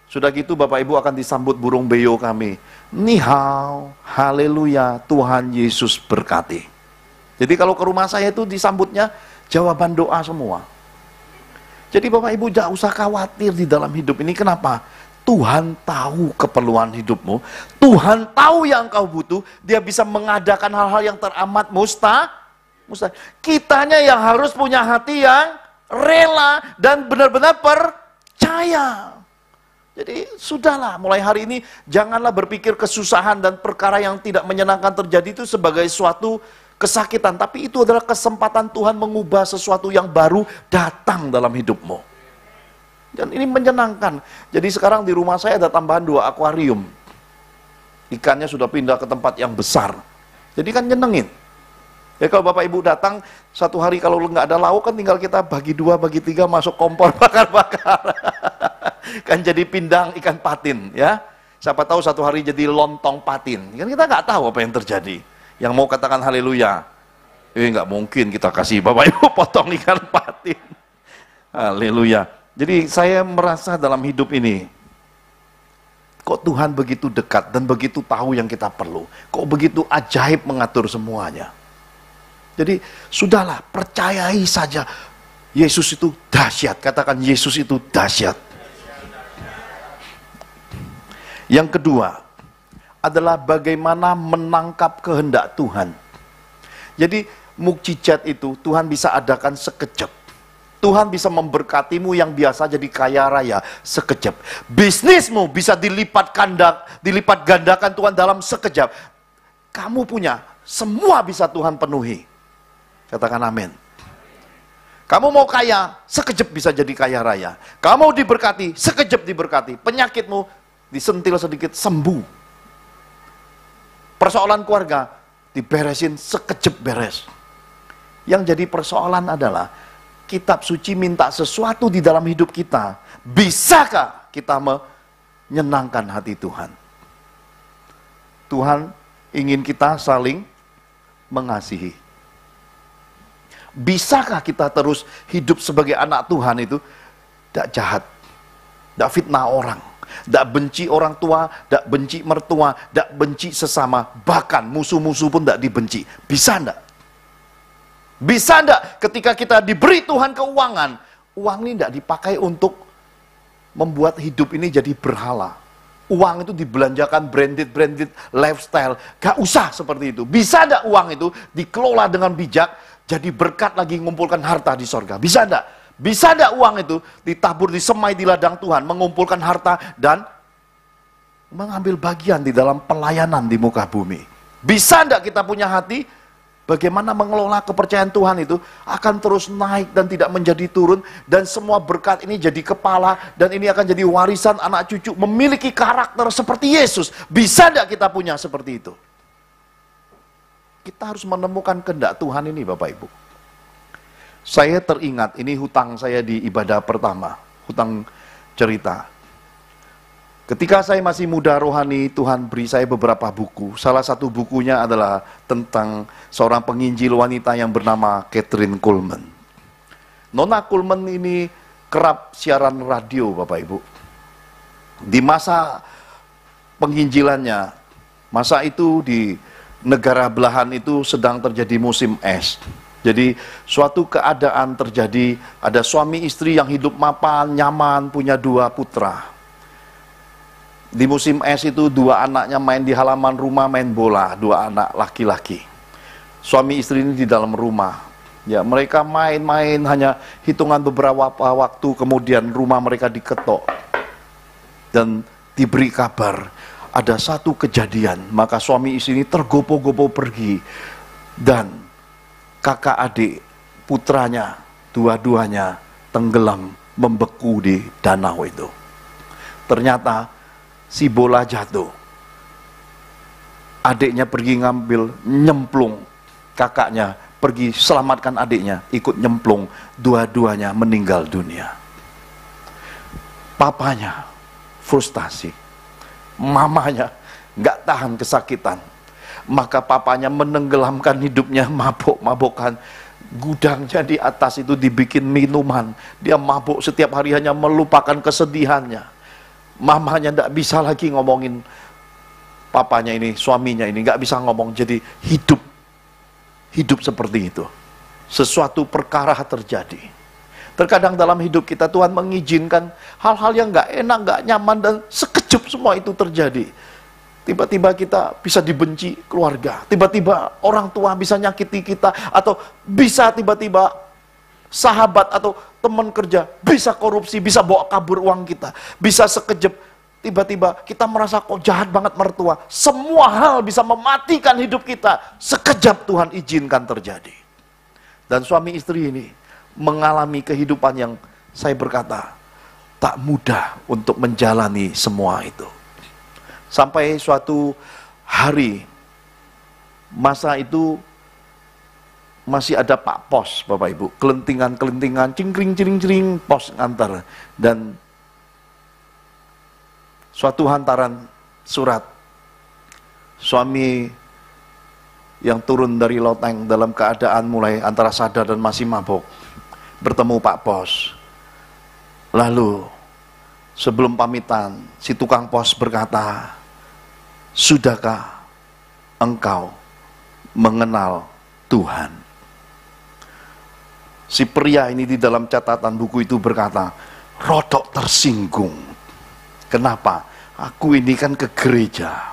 S6: Sudah gitu Bapak Ibu akan disambut burung beo kami. Ni hao, haleluya, Tuhan Yesus berkati. Jadi kalau ke rumah saya itu disambutnya jawaban doa semua. Jadi Bapak Ibu jangan usah khawatir di dalam hidup ini. Kenapa? Tuhan tahu keperluan hidupmu. Tuhan tahu yang kau butuh. Dia bisa mengadakan hal-hal yang teramat mustahil. Kitanya yang harus punya hati yang rela dan benar-benar percaya. Jadi sudahlah, mulai hari ini janganlah berpikir kesusahan dan perkara yang tidak menyenangkan terjadi itu sebagai suatu kesakitan, tapi itu adalah kesempatan Tuhan mengubah sesuatu yang baru datang dalam hidupmu. Dan ini menyenangkan. Jadi sekarang di rumah saya ada tambahan 2 akuarium. Ikannya sudah pindah ke tempat yang besar. Jadi kan nyenengin. Ya kalau Bapak Ibu datang, satu hari kalau nggak ada lauk kan tinggal kita bagi 2, bagi 3 masuk kompor bakar-bakar. Kan jadi pindang ikan patin ya. Siapa tahu satu hari jadi lontong patin. Kan kita nggak tahu apa yang terjadi. Yang mau katakan haleluya. Nggak mungkin kita kasih Bapak Ibu potong ikan patin. Haleluya. Jadi saya merasa dalam hidup ini, kok Tuhan begitu dekat dan begitu tahu yang kita perlu. Kok begitu ajaib mengatur semuanya. Jadi sudahlah, percayai saja. Yesus itu dahsyat. Katakan Yesus itu dahsyat. Yang kedua adalah bagaimana menangkap kehendak Tuhan. Jadi mukjizat itu Tuhan bisa adakan sekejap. Tuhan bisa memberkatimu yang biasa jadi kaya raya sekejap. Bisnismu bisa dilipat gandakan Tuhan dalam sekejap. Kamu punya, semua bisa Tuhan penuhi. Katakan amin. Kamu mau kaya, sekejap bisa jadi kaya raya. Kamu diberkati, sekejap diberkati. Penyakitmu disentil sedikit, sembuh. Persoalan keluarga, diberesin, sekejap beres. Yang jadi persoalan adalah, kitab suci minta sesuatu di dalam hidup kita. Bisakah kita menyenangkan hati Tuhan? Tuhan ingin kita saling mengasihi. Bisakah kita terus hidup sebagai anak Tuhan itu tidak jahat, tidak fitnah orang, tidak benci orang tua, tidak benci mertua, tidak benci sesama, bahkan musuh-musuh pun tidak dibenci. Bisa tidak? Bisa tidak ketika kita diberi Tuhan keuangan, uang ini tidak dipakai untuk membuat hidup ini jadi berhala. Uang itu dibelanjakan branded lifestyle, gak usah seperti itu. Bisa tidak uang itu dikelola dengan bijak, jadi berkat lagi mengumpulkan harta di sorga? Bisa enggak? Bisa enggak uang itu ditabur, disemai di ladang Tuhan, mengumpulkan harta dan mengambil bagian di dalam pelayanan di muka bumi? Bisa enggak kita punya hati, bagaimana mengelola kepercayaan Tuhan itu akan terus naik dan tidak menjadi turun, dan semua berkat ini jadi kepala, dan ini akan jadi warisan anak cucu, memiliki karakter seperti Yesus? Bisa enggak kita punya seperti itu? Kita harus menemukan kehendak Tuhan ini Bapak Ibu. Saya teringat, ini hutang saya di ibadah pertama, hutang cerita. Ketika saya masih muda rohani, Tuhan beri saya beberapa buku. Salah satu bukunya adalah tentang seorang penginjil wanita yang bernama Kathryn Kuhlman. Nona Kuhlman ini kerap siaran radio Bapak Ibu. Di masa penginjilannya, masa itu di negara belahan itu sedang terjadi musim es. Jadi suatu keadaan terjadi, ada suami istri yang hidup mapan, nyaman, punya 2 putra. Di musim es itu 2 anaknya main di halaman rumah main bola, 2 anak laki-laki. Suami istri ini di dalam rumah. Ya, mereka main-main hanya hitungan beberapa waktu, kemudian rumah mereka diketok. Dan diberi kabar, ada satu kejadian, maka suami istri ini tergopoh-gopoh pergi. Dan kakak adik putranya, dua-duanya tenggelam, membeku di danau itu. Ternyata si bola jatuh. Adiknya pergi ngambil, nyemplung. Kakaknya pergi selamatkan adiknya, ikut nyemplung. Dua-duanya meninggal dunia. Papanya frustasi. Mamanya nggak tahan kesakitan. Maka papanya menenggelamkan hidupnya, mabuk-mabukan. Gudangnya di atas itu dibikin minuman. Dia mabuk setiap hari, hanya melupakan kesedihannya. Mamanya nggak bisa lagi ngomongin papanya ini, suaminya ini, nggak bisa ngomong. Jadi hidup seperti itu. Sesuatu perkara terjadi. Terkadang dalam hidup kita Tuhan mengizinkan hal-hal yang nggak enak, nggak nyaman, dan sekejap semua itu terjadi. Tiba-tiba kita bisa dibenci keluarga, tiba-tiba orang tua bisa nyakiti kita, atau bisa tiba-tiba sahabat atau teman kerja bisa korupsi, bisa bawa kabur uang kita, bisa sekejap tiba-tiba kita merasa kok jahat banget mertua. Semua hal bisa mematikan hidup kita, sekejap Tuhan izinkan terjadi. Dan suami istri ini mengalami kehidupan yang saya berkata tak mudah untuk menjalani semua itu. Sampai suatu hari, masa itu masih ada Pak Pos, Bapak Ibu, kelentingan-kelentingan, cingkring-cing-cing, pos ngantar. Dan suatu hantaran surat, suami yang turun dari loteng dalam keadaan mulai antara sadar dan masih mabuk, bertemu Pak Pos. Lalu sebelum pamitan, si tukang pos berkata, "Sudahkah engkau mengenal Tuhan?" Si pria ini di dalam catatan buku itu berkata, rodok tersinggung. Kenapa? Aku ini kan ke gereja.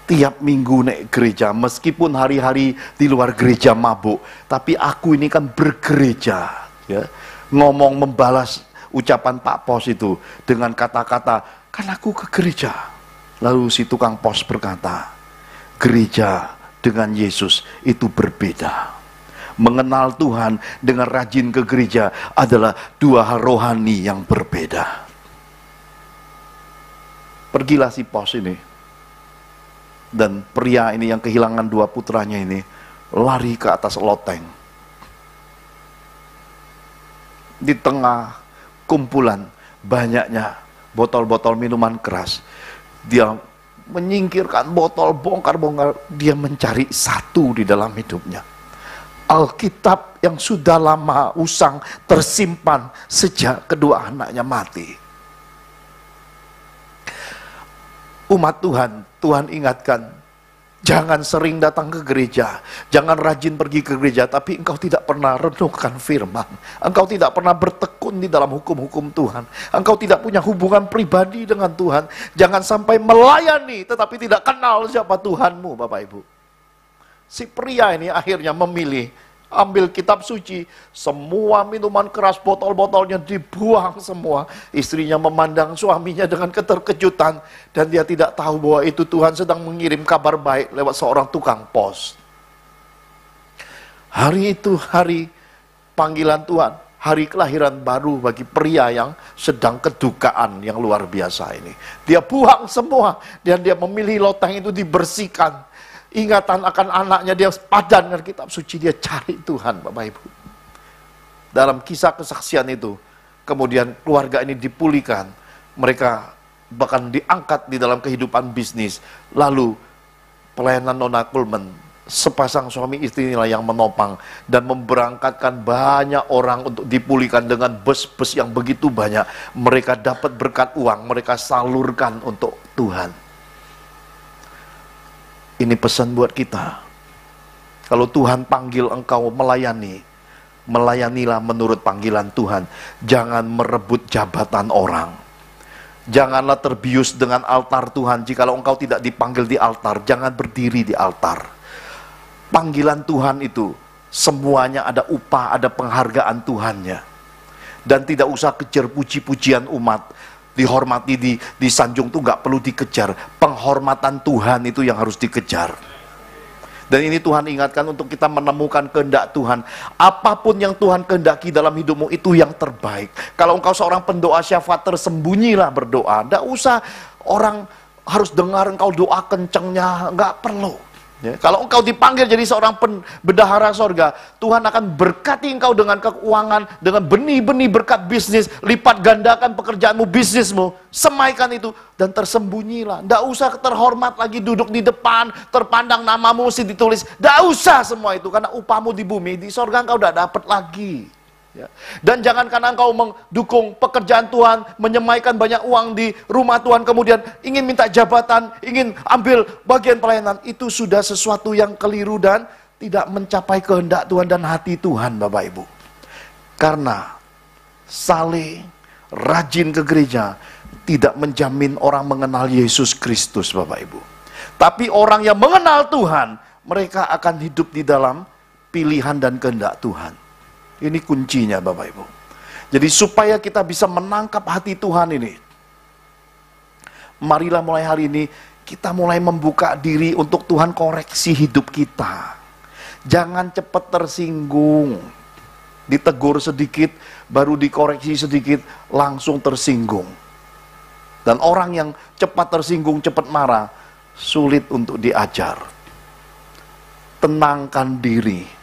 S6: Tiap minggu naik gereja, meskipun hari-hari di luar gereja mabuk, tapi aku ini kan bergereja. Ya. Ngomong membalas ucapan Pak Pos itu dengan kata-kata, kan aku ke gereja. Lalu si tukang pos berkata, gereja dengan Yesus itu berbeda. Mengenal Tuhan dengan rajin ke gereja adalah 2 hal rohani yang berbeda. Pergilah si pos ini. Dan pria ini yang kehilangan 2 putranya ini lari ke atas loteng. Di tengah kumpulan banyaknya botol-botol minuman keras, dia menyingkirkan botol, bongkar-bongkar, dia mencari satu di dalam hidupnya. Alkitab yang sudah lama usang tersimpan sejak kedua anaknya mati. Umat Tuhan, Tuhan ingatkan, jangan sering datang ke gereja, jangan rajin pergi ke gereja, tapi engkau tidak pernah renungkan firman, engkau tidak pernah bertekun di dalam hukum-hukum Tuhan, engkau tidak punya hubungan pribadi dengan Tuhan. Jangan sampai melayani tetapi tidak kenal siapa Tuhanmu, Bapak Ibu. Si pria ini akhirnya memilih ambil kitab suci, semua minuman keras, botol-botolnya dibuang semua. Istrinya memandang suaminya dengan keterkejutan, dan dia tidak tahu bahwa itu Tuhan sedang mengirim kabar baik lewat seorang tukang pos. Hari itu hari panggilan Tuhan, hari kelahiran baru bagi pria yang sedang kedukaan yang luar biasa ini. Dia buang semua, dan dia memilih loteng itu dibersihkan. ingatan akan anaknya, dia padankan kitab suci, dia cari Tuhan, Bapak Ibu. Dalam kisah kesaksian itu, kemudian keluarga ini dipulihkan, mereka bahkan diangkat di dalam kehidupan bisnis. Lalu pelayanan Nona Kulmen, sepasang suami istri inilah yang menopang dan memberangkatkan banyak orang untuk dipulihkan dengan bus-bus yang begitu banyak. Mereka dapat berkat uang, mereka salurkan untuk Tuhan. Ini pesan buat kita. Kalau Tuhan panggil engkau melayani, melayanilah menurut panggilan Tuhan. Jangan merebut jabatan orang. Janganlah terbius dengan altar Tuhan. Jikalau engkau tidak dipanggil di altar, jangan berdiri di altar. Panggilan Tuhan itu semuanya ada upah, ada penghargaan Tuhannya. Dan tidak usah kejar puji-pujian umat. Dihormati, disanjung tuh nggak perlu dikejar. Penghormatan Tuhan itu yang harus dikejar. Dan ini Tuhan ingatkan untuk kita menemukan kehendak Tuhan. Apapun yang Tuhan kehendaki dalam hidupmu itu yang terbaik. Kalau engkau seorang pendoa syafaat, tersembunyilah berdoa. Nggak usah orang harus dengar engkau doa kencengnya, nggak perlu. Ya, kalau engkau dipanggil jadi seorang bendahara sorga, Tuhan akan berkati engkau dengan keuangan, dengan benih-benih berkat bisnis, lipat gandakan pekerjaanmu, bisnismu, semaikan itu, dan tersembunyilah. Nggak usah terhormat lagi duduk di depan, terpandang namamu mesti ditulis, nggak usah semua itu, karena upahmu di bumi, di sorga engkau udah dapat lagi. Ya. Dan jangan karena engkau mendukung pekerjaan Tuhan, menyemaikan banyak uang di rumah Tuhan, kemudian ingin minta jabatan, ingin ambil bagian pelayanan, itu sudah sesuatu yang keliru dan tidak mencapai kehendak Tuhan dan hati Tuhan, Bapak Ibu. Karena saleh, rajin ke gereja tidak menjamin orang mengenal Yesus Kristus, Bapak Ibu. Tapi orang yang mengenal Tuhan, mereka akan hidup di dalam pilihan dan kehendak Tuhan. Ini kuncinya, Bapak Ibu. Jadi supaya kita bisa menangkap hati Tuhan ini, marilah mulai hari ini kita mulai membuka diri untuk Tuhan koreksi hidup kita. Jangan cepat tersinggung. Ditegur sedikit, baru dikoreksi sedikit, langsung tersinggung. Dan orang yang cepat tersinggung, cepat marah, sulit untuk diajar. Tenangkan diri.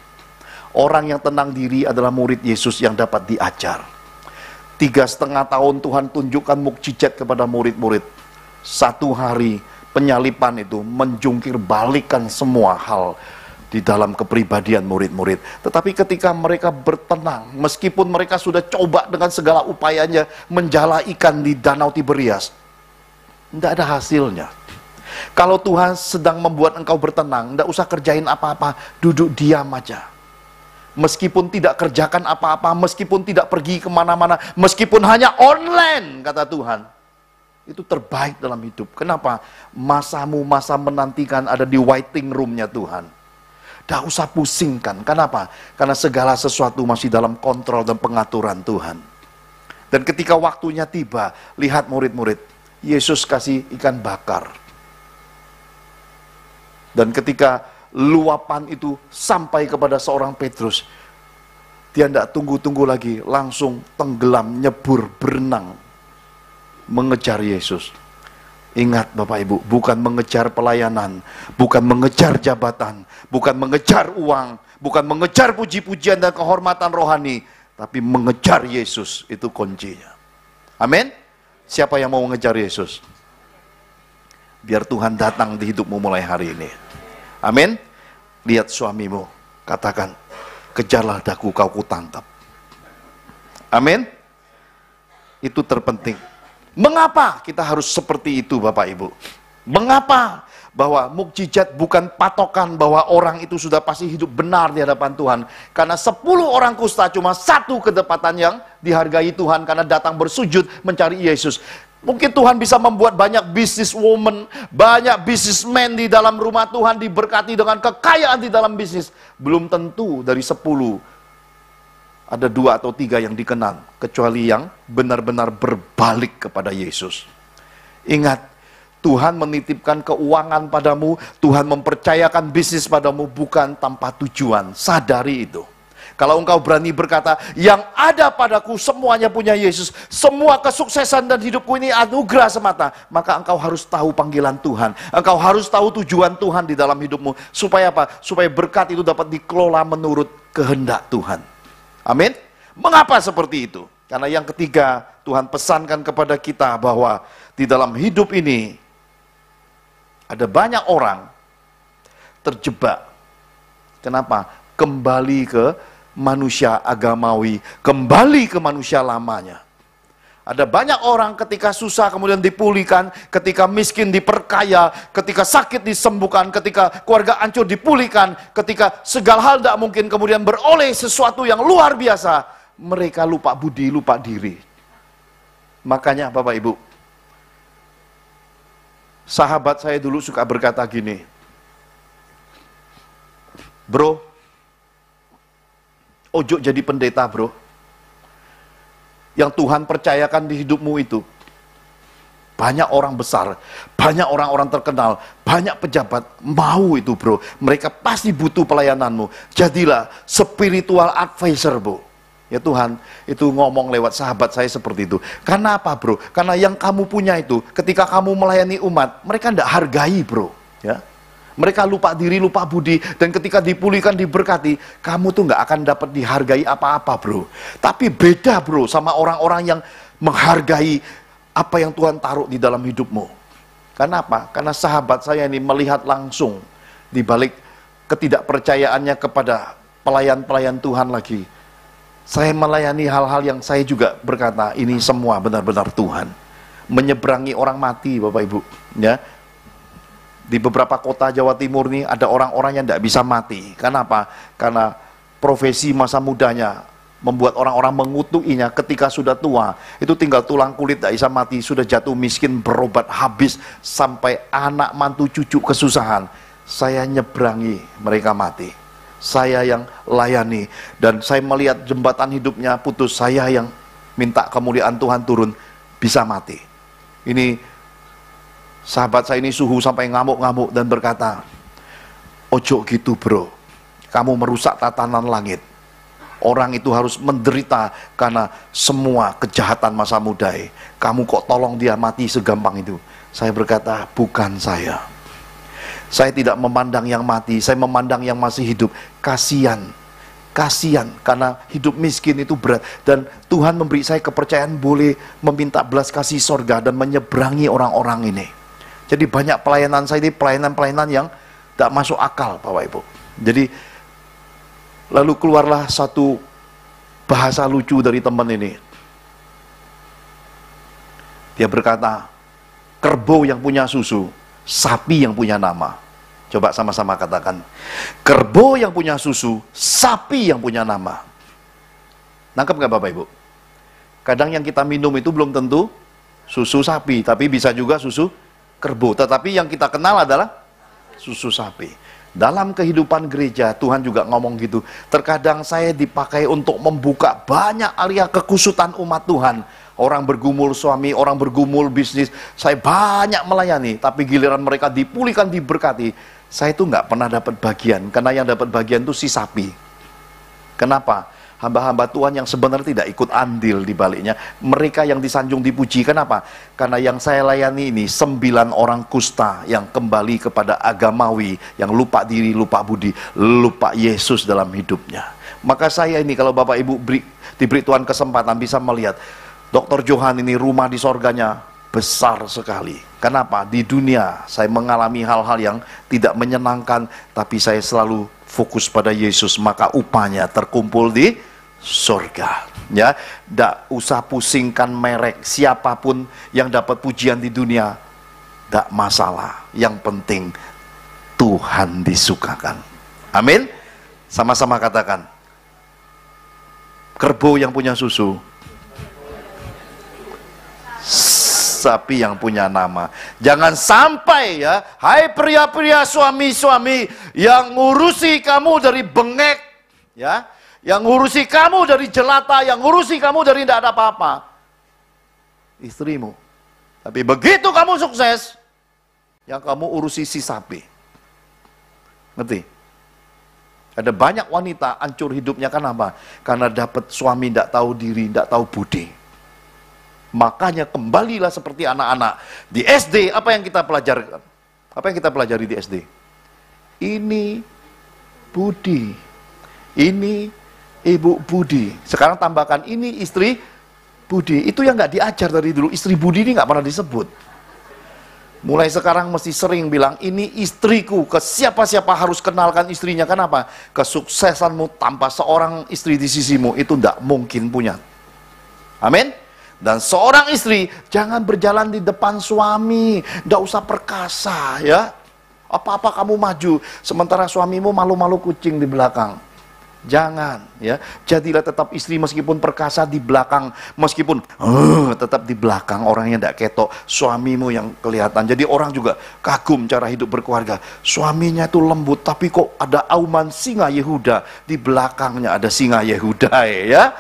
S6: Orang yang tenang diri adalah murid Yesus yang dapat diajar. 3,5 tahun Tuhan tunjukkan mukjizat kepada murid-murid. 1 hari penyalipan itu menjungkir balikan semua hal di dalam kepribadian murid-murid. Tetapi ketika mereka bertenang, meskipun mereka sudah coba dengan segala upayanya menjala ikan di Danau Tiberias, tidak ada hasilnya. Kalau Tuhan sedang membuat engkau bertenang, tidak usah kerjain apa-apa, duduk diam aja. Meskipun tidak kerjakan apa-apa, meskipun tidak pergi kemana-mana, meskipun hanya online, kata Tuhan, itu terbaik dalam hidup. Kenapa? Masamu, masa menantikan ada di waiting room-nya Tuhan. Tidak usah pusingkan. Kenapa? Karena segala sesuatu masih dalam kontrol dan pengaturan Tuhan. Dan ketika waktunya tiba, lihat murid-murid, Yesus kasih ikan bakar. Dan ketika luapan itu sampai kepada seorang Petrus, dia tidak tunggu-tunggu lagi, langsung tenggelam, nyebur, berenang, mengejar Yesus. Ingat Bapak Ibu, bukan mengejar pelayanan, bukan mengejar jabatan, bukan mengejar uang, bukan mengejar puji-pujian dan kehormatan rohani, tapi mengejar Yesus, itu kuncinya. Amin. Siapa yang mau mengejar Yesus? Biar Tuhan datang di hidupmu mulai hari ini. Amin. Lihat suamimu, katakan, kejarlah daku kau kutangkap. Amin. Itu terpenting. Mengapa kita harus seperti itu, Bapak Ibu? Mengapa? Bahwa mukjizat bukan patokan bahwa orang itu sudah pasti hidup benar di hadapan Tuhan. Karena 10 orang kusta cuma 1 kedapatan yang dihargai Tuhan karena datang bersujud mencari Yesus. Mungkin Tuhan bisa membuat banyak businesswoman, banyak businessman di dalam rumah Tuhan diberkati dengan kekayaan di dalam bisnis. Belum tentu dari 10 ada 2 atau 3 yang dikenal, kecuali yang benar-benar berbalik kepada Yesus. Ingat, Tuhan menitipkan keuangan padamu, Tuhan mempercayakan bisnis padamu bukan tanpa tujuan. Sadari itu. Kalau engkau berani berkata, yang ada padaku semuanya punya Yesus, semua kesuksesan dan hidupku ini anugerah semata, maka engkau harus tahu panggilan Tuhan. Engkau harus tahu tujuan Tuhan di dalam hidupmu. Supaya apa? Supaya berkat itu dapat dikelola menurut kehendak Tuhan. Amin. Mengapa seperti itu? Karena yang ketiga, Tuhan pesankan kepada kita bahwa di dalam hidup ini ada banyak orang terjebak. Kenapa? Kembali ke manusia agamawi, kembali ke manusia lamanya. Ada banyak orang ketika susah kemudian dipulihkan, ketika miskin diperkaya, ketika sakit disembuhkan, ketika keluarga hancur dipulihkan, ketika segala hal tidak mungkin kemudian beroleh sesuatu yang luar biasa, mereka lupa budi, lupa diri. Makanya Bapak Ibu, sahabat saya dulu suka berkata gini, bro, ojo jadi pendeta bro. Yang Tuhan percayakan di hidupmu itu banyak orang besar, banyak orang-orang terkenal, banyak pejabat mau itu bro. Mereka pasti butuh pelayananmu. Jadilah spiritual advisor bro. Ya Tuhan, itu ngomong lewat sahabat saya seperti itu. Karena apa bro? Karena yang kamu punya itu, ketika kamu melayani umat, mereka tidak hargai bro. Ya, mereka lupa diri, lupa budi, dan ketika dipulihkan, diberkati, kamu tuh nggak akan dapat dihargai apa-apa bro. Tapi beda bro sama orang-orang yang menghargai apa yang Tuhan taruh di dalam hidupmu. Karena apa? Karena sahabat saya ini melihat langsung di balik ketidakpercayaannya kepada pelayan-pelayan Tuhan lagi. Saya melayani hal-hal yang saya juga berkata, ini semua benar-benar Tuhan. Menyeberangi orang mati Bapak Ibu. Ya. Di beberapa kota Jawa Timur nih ada orang-orang yang tidak bisa mati. Kenapa? Karena profesi masa mudanya membuat orang-orang mengutukinya ketika sudah tua. Itu tinggal tulang kulit, tidak bisa mati. Sudah jatuh miskin, berobat habis. Sampai anak mantu cucu kesusahan. Saya nyeberangi mereka mati. Saya yang layani, dan saya melihat jembatan hidupnya putus, saya yang minta kemuliaan Tuhan turun, bisa mati. Ini sahabat saya ini suhu sampai ngamuk-ngamuk dan berkata, ojo gitu bro, kamu merusak tatanan langit. Orang itu harus menderita karena semua kejahatan masa muda. Kamu kok tolong dia mati segampang itu? Saya berkata, bukan saya. Saya tidak memandang yang mati, saya memandang yang masih hidup. Kasihan, kasihan, karena hidup miskin itu berat. Dan Tuhan memberi saya kepercayaan boleh meminta belas kasih sorga dan menyeberangi orang-orang ini. Jadi banyak pelayanan saya ini pelayanan-pelayanan yang tidak masuk akal Bapak Ibu. Jadi lalu keluarlah satu bahasa lucu dari teman ini. Dia berkata, kerbau yang punya susu, sapi yang punya nama. Coba sama-sama katakan, kerbau yang punya susu, sapi yang punya nama. Nangkep gak Bapak Ibu? Kadang yang kita minum itu belum tentu susu sapi, tapi bisa juga susu kerbau. Tetapi yang kita kenal adalah susu sapi. Dalam kehidupan gereja, Tuhan juga ngomong gitu. Terkadang saya dipakai untuk membuka banyak area kekusutan umat Tuhan. Orang bergumul suami, orang bergumul bisnis, saya banyak melayani, tapi giliran mereka dipulihkan, diberkati, saya itu nggak pernah dapat bagian, karena yang dapat bagian itu si sapi. Kenapa? Hamba-hamba Tuhan yang sebenarnya tidak ikut andil di baliknya, mereka yang disanjung dipuji. Kenapa? Karena yang saya layani ini 9 orang kusta yang kembali kepada agamawi, yang lupa diri, lupa budi, lupa Yesus dalam hidupnya. Maka saya ini kalau Bapak Ibu diberi Tuhan kesempatan bisa melihat, Dr. Johan ini rumah di sorganya besar sekali. Kenapa? Di dunia saya mengalami hal-hal yang tidak menyenangkan, tapi saya selalu fokus pada Yesus, maka upahnya terkumpul di surga. Ya, tidak usah pusingkan merek siapapun yang dapat pujian di dunia, tidak masalah. Yang penting Tuhan disukakan. Amin. Sama-sama katakan, kerbau yang punya susu, sapi yang punya nama. Jangan sampai ya, hai pria-pria suami-suami yang ngurusi kamu dari bengek, ya, yang ngurusi kamu dari jelata, yang ngurusi kamu dari tidak ada apa-apa, istrimu. Tapi begitu kamu sukses, yang kamu urusi si sapi. Ngerti? Ada banyak wanita hancur hidupnya kenapa? Karena dapat suami tidak tahu diri, tidak tahu budi. Makanya kembalilah seperti anak-anak. Di SD apa yang kita pelajarkan? Apa yang kita pelajari di SD? Ini budi. Ini ibu budi. Sekarang tambahkan ini istri budi. Itu yang nggak diajar dari dulu. Istri budi ini nggak pernah disebut. Mulai sekarang mesti sering bilang, ini istriku. Ke siapa-siapa harus kenalkan istrinya. Kenapa? Kesuksesanmu tanpa seorang istri di sisimu itu tidak mungkin punya. Amin. Dan seorang istri jangan berjalan di depan suami. Tidak usah perkasa ya. Apa-apa kamu maju, sementara suamimu malu-malu kucing di belakang. Jangan ya. Jadilah tetap istri meskipun perkasa di belakang, meskipun tetap di belakang, orangnya tidak ketok, suamimu yang kelihatan. Jadi orang juga kagum cara hidup berkeluarga. Suaminya itu lembut, tapi kok ada auman singa Yehuda, di belakangnya ada singa Yehuda ya.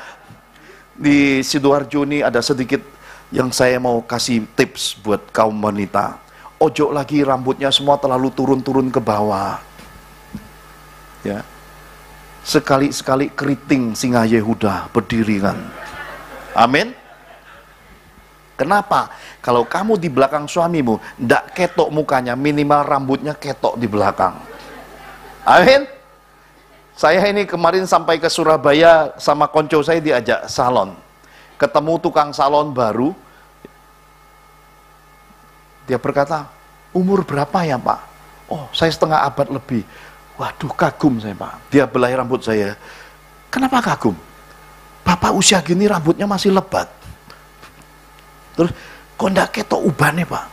S6: Di Sidoarjo ini ada sedikit yang saya mau kasih tips buat kaum wanita. Ojo lagi rambutnya semua terlalu turun-turun ke bawah. Ya. Sekali-sekali keriting singa Yehuda berdiri kan. Amin. Kenapa? Kalau kamu di belakang suamimu, ndak ketok mukanya, minimal rambutnya ketok di belakang. Amin. Saya ini kemarin sampai ke Surabaya sama konco saya diajak salon. Ketemu tukang salon baru. Dia berkata, umur berapa ya Pak? Oh, saya setengah abad lebih. Waduh, kagum saya Pak. Dia belai rambut saya. Kenapa kagum? Bapak usia gini rambutnya masih lebat. Terus, kok ndak ketok ubannya Pak?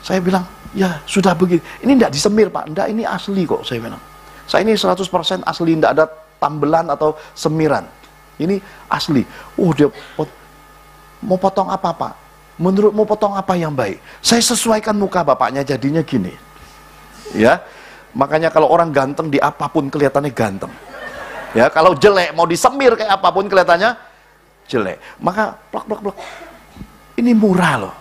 S6: Saya bilang, ya sudah begini. Ini ndak disemir Pak, ndak, ini asli kok, saya bilang. Saya ini 100% asli, ndak ada tambelan atau semiran. Ini asli. Dia mau potong apa Pak? Menurutmu potong apa yang baik? Saya sesuaikan muka bapaknya jadinya gini. Ya. Makanya kalau orang ganteng di apapun kelihatannya ganteng. Ya, kalau jelek mau disemir kayak apapun kelihatannya jelek. Maka plak. Ini murah loh.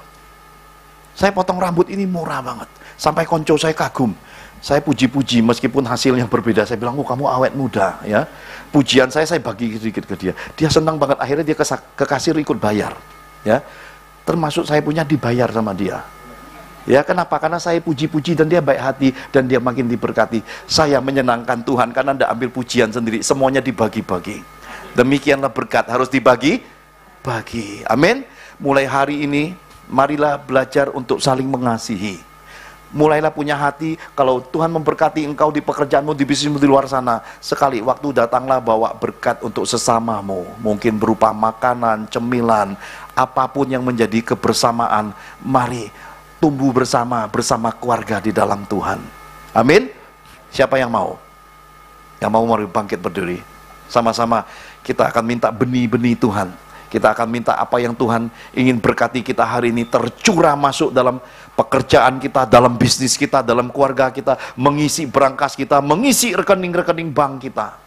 S6: Saya potong rambut ini murah banget. Sampai konco saya kagum. Saya puji-puji meskipun hasilnya berbeda. Saya bilang, "Oh, kamu awet muda," ya. Pujian saya bagi sedikit ke dia. Dia senang banget, akhirnya dia ke kasir ikut bayar. Ya. Termasuk saya punya dibayar sama dia. Ya, kenapa? Karena saya puji-puji dan dia baik hati dan dia makin diberkati. Saya menyenangkan Tuhan karena tidak ambil pujian sendiri, semuanya dibagi-bagi. Demikianlah berkat harus dibagi-bagi. Amin. Mulai hari ini, marilah belajar untuk saling mengasihi. Mulailah punya hati, kalau Tuhan memberkati engkau di pekerjaanmu, di bisnismu di luar sana, sekali waktu datanglah bawa berkat untuk sesamamu. Mungkin berupa makanan, cemilan, apapun yang menjadi kebersamaan. Mari tumbuh bersama keluarga di dalam Tuhan. Amin. Siapa yang mau? Yang mau mari bangkit berdiri. Sama-sama kita akan minta benih-benih Tuhan. Kita akan minta apa yang Tuhan ingin berkati kita hari ini tercurah masuk dalam pekerjaan kita, dalam bisnis kita, dalam keluarga kita, mengisi berangkas kita, mengisi rekening-rekening bank kita.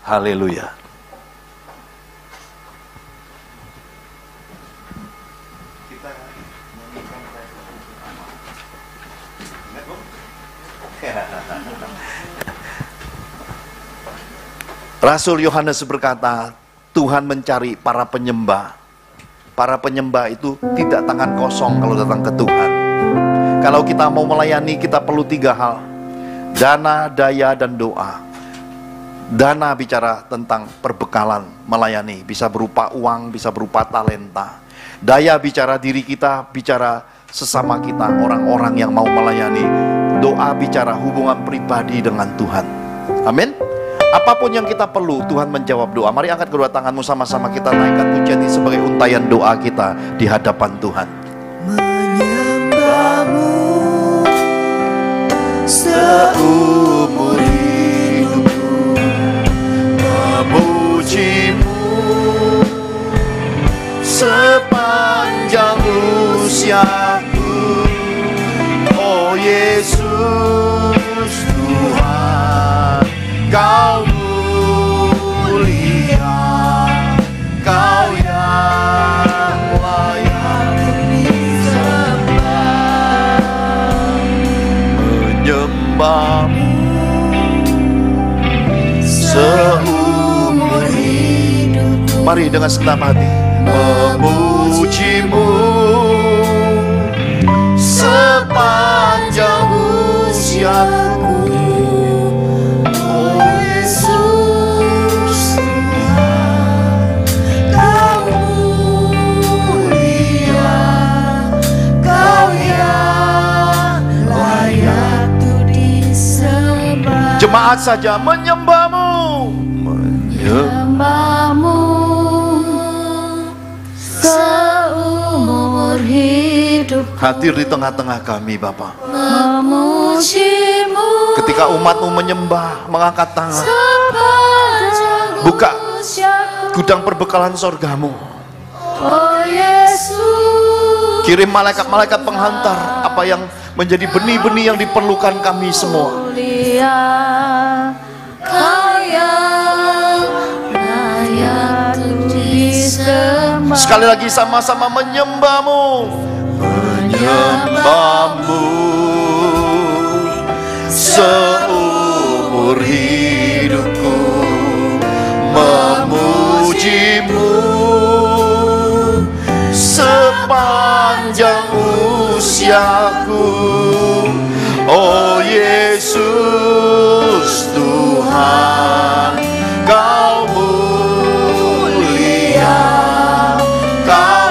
S6: Haleluya. Rasul Yohanes berkata, Tuhan mencari para penyembah. Para penyembah itu tidak tangan kosong kalau datang ke Tuhan. Kalau kita mau melayani, kita perlu 3 hal. Dana, daya, dan doa. Dana bicara tentang perbekalan melayani. Bisa berupa uang, bisa berupa talenta. Daya bicara diri kita, bicara sesama kita, orang-orang yang mau melayani. Doa bicara hubungan pribadi dengan Tuhan. Amin. Apapun yang kita perlu, Tuhan menjawab doa. Mari angkat kedua tanganmu, sama-sama kita naikkan pujian ini sebagai untayan doa kita di hadapan Tuhan.
S3: Menyembahmu seumur hidupku, memujimu sepanjang usiaku. Oh Yesus Tuhan, Kau mulia, Kau yang layak disembah.
S6: Mari dengan segenap hati
S3: memujimu sepanjang usiaku. Oh Yesus Tuhan, Kau mulia, Kau yang layak untuk disembah.
S6: jemaat saja menyembah-Mu.
S3: Menyembah-Mu seumur hidup,
S6: Hadir di tengah-tengah kami Bapa.
S3: memujimu
S6: Ketika umat-Mu menyembah, mengangkat tangan,
S3: sepanjang
S6: buka
S3: usiaku.
S6: gudang perbekalan sorga-Mu.
S3: Oh Yesus,
S6: Kirim malaikat-malaikat penghantar apa yang menjadi benih-benih yang diperlukan kami semua.
S3: mulia, Kau yang layak untuk disembah.
S6: Sekali lagi sama-sama menyembah-Mu. Menyembah-Mu seumur hidupku, memuji-Mu sepanjang usiaku. Oh Yesus Tuhan, Kau mulia, Kau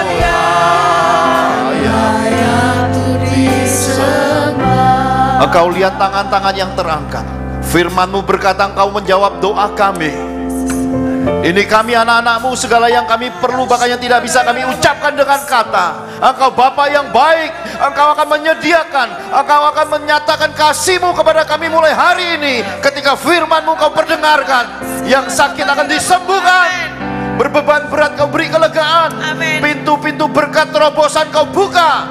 S6: layak untuk disembah. Engkau lihat tangan-tangan yang terangkat. Firman-Mu berkata Engkau menjawab doa kami. Ini kami anak-anak-Mu, segala yang kami perlu bahkan yang tidak bisa kami ucapkan dengan kata. Engkau Bapa yang baik, Engkau akan menyediakan, Engkau akan menyatakan kasih-Mu kepada kami mulai hari ini. Ketika firman-Mu Kau perdengarkan, yang sakit akan disembuhkan, berbeban berat Kau beri kelegaan, pintu-pintu berkat terobosan Kau buka,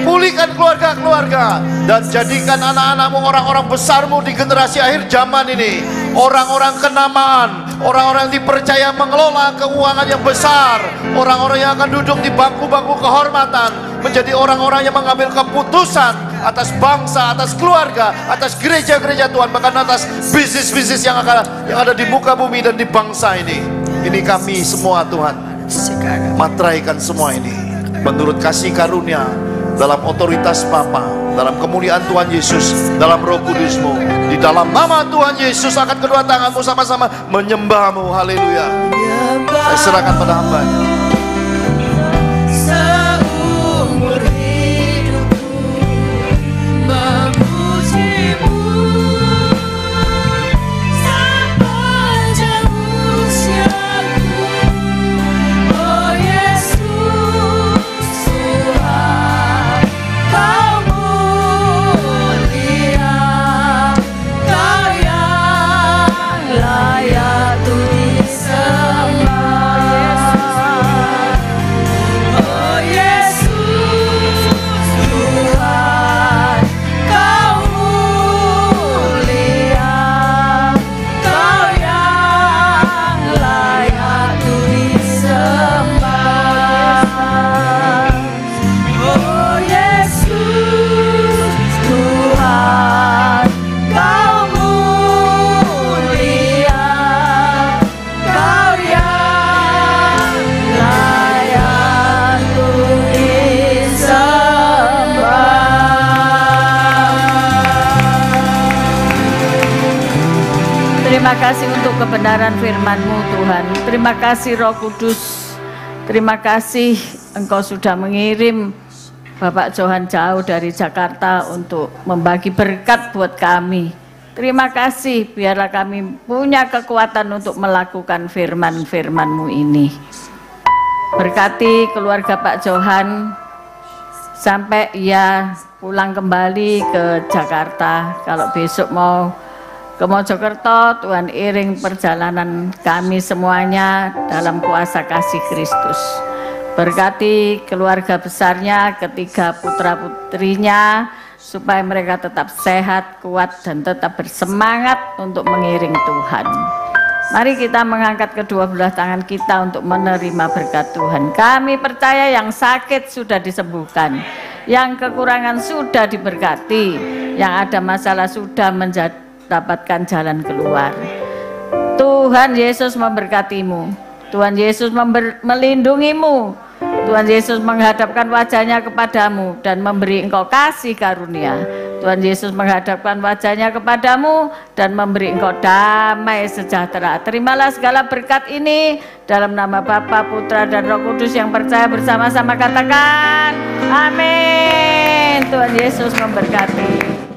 S6: pulihkan keluarga-keluarga, dan jadikan anak-anak-Mu orang-orang besar-Mu di generasi akhir zaman ini, orang-orang kenamaan, orang-orang yang dipercaya mengelola keuangan yang besar, orang-orang yang akan duduk di bangku-bangku kehormatan, menjadi orang-orang yang mengambil keputusan atas bangsa, atas keluarga, atas gereja-gereja Tuhan, bahkan atas bisnis-bisnis yang ada di muka bumi dan di bangsa ini. Ini kami semua Tuhan, materaikan semua ini menurut kasih karunia, dalam otoritas Bapa, dalam kemuliaan Tuhan Yesus, dalam Roh Kudus-Mu, di dalam nama Tuhan Yesus. Angkat kedua tanganmu sama-sama menyembah-Mu. Haleluya. Saya serahkan pada hamba-Nya.
S3: Seumur hidupku memujimu sepanjang usiaku. Oh Yesus Tuhan, Kau mulia, Kau yang layak untuk disembah. Oh Yesus Tuhan, Kau mulia, Kau yang layak untuk disembah. Oh Yesus Tuhan, Kau mulia, Kau yang layak untuk disembah. Terima kasih untuk kebenaran firman-Mu Tuhan. Terima kasih Roh Kudus. Terima kasih Engkau sudah mengirim Bapak Johan jauh dari Jakarta untuk membagi berkat buat kami. Terima kasih, biarlah kami punya kekuatan untuk melakukan firman-firman-Mu ini. Berkati keluarga Pak Johan sampai ia pulang kembali ke Jakarta. Kalau besok mau ke Mojokerto, Tuhan iring perjalanan kami semuanya dalam kuasa kasih Kristus. Berkati keluarga besarnya, ketiga putra-putrinya, supaya mereka tetap sehat, kuat, dan tetap bersemangat untuk mengiring Tuhan. Mari kita mengangkat kedua belah tangan kita untuk menerima berkat Tuhan. Kami percaya yang sakit sudah disembuhkan, yang kekurangan sudah diberkati, yang ada masalah sudah mendapatkan jalan keluar. Tuhan Yesus memberkatimu. Tuhan Yesus melindungimu. Tuhan Yesus menghadapkan wajahnya kepadamu dan memberi engkau kasih karunia. Tuhan Yesus menghadapkan wajahnya kepadamu dan memberi engkau damai sejahtera. Terimalah segala berkat ini dalam nama Bapa, Putra, dan Roh Kudus yang percaya bersama-sama katakan amin. Tuhan Yesus memberkati.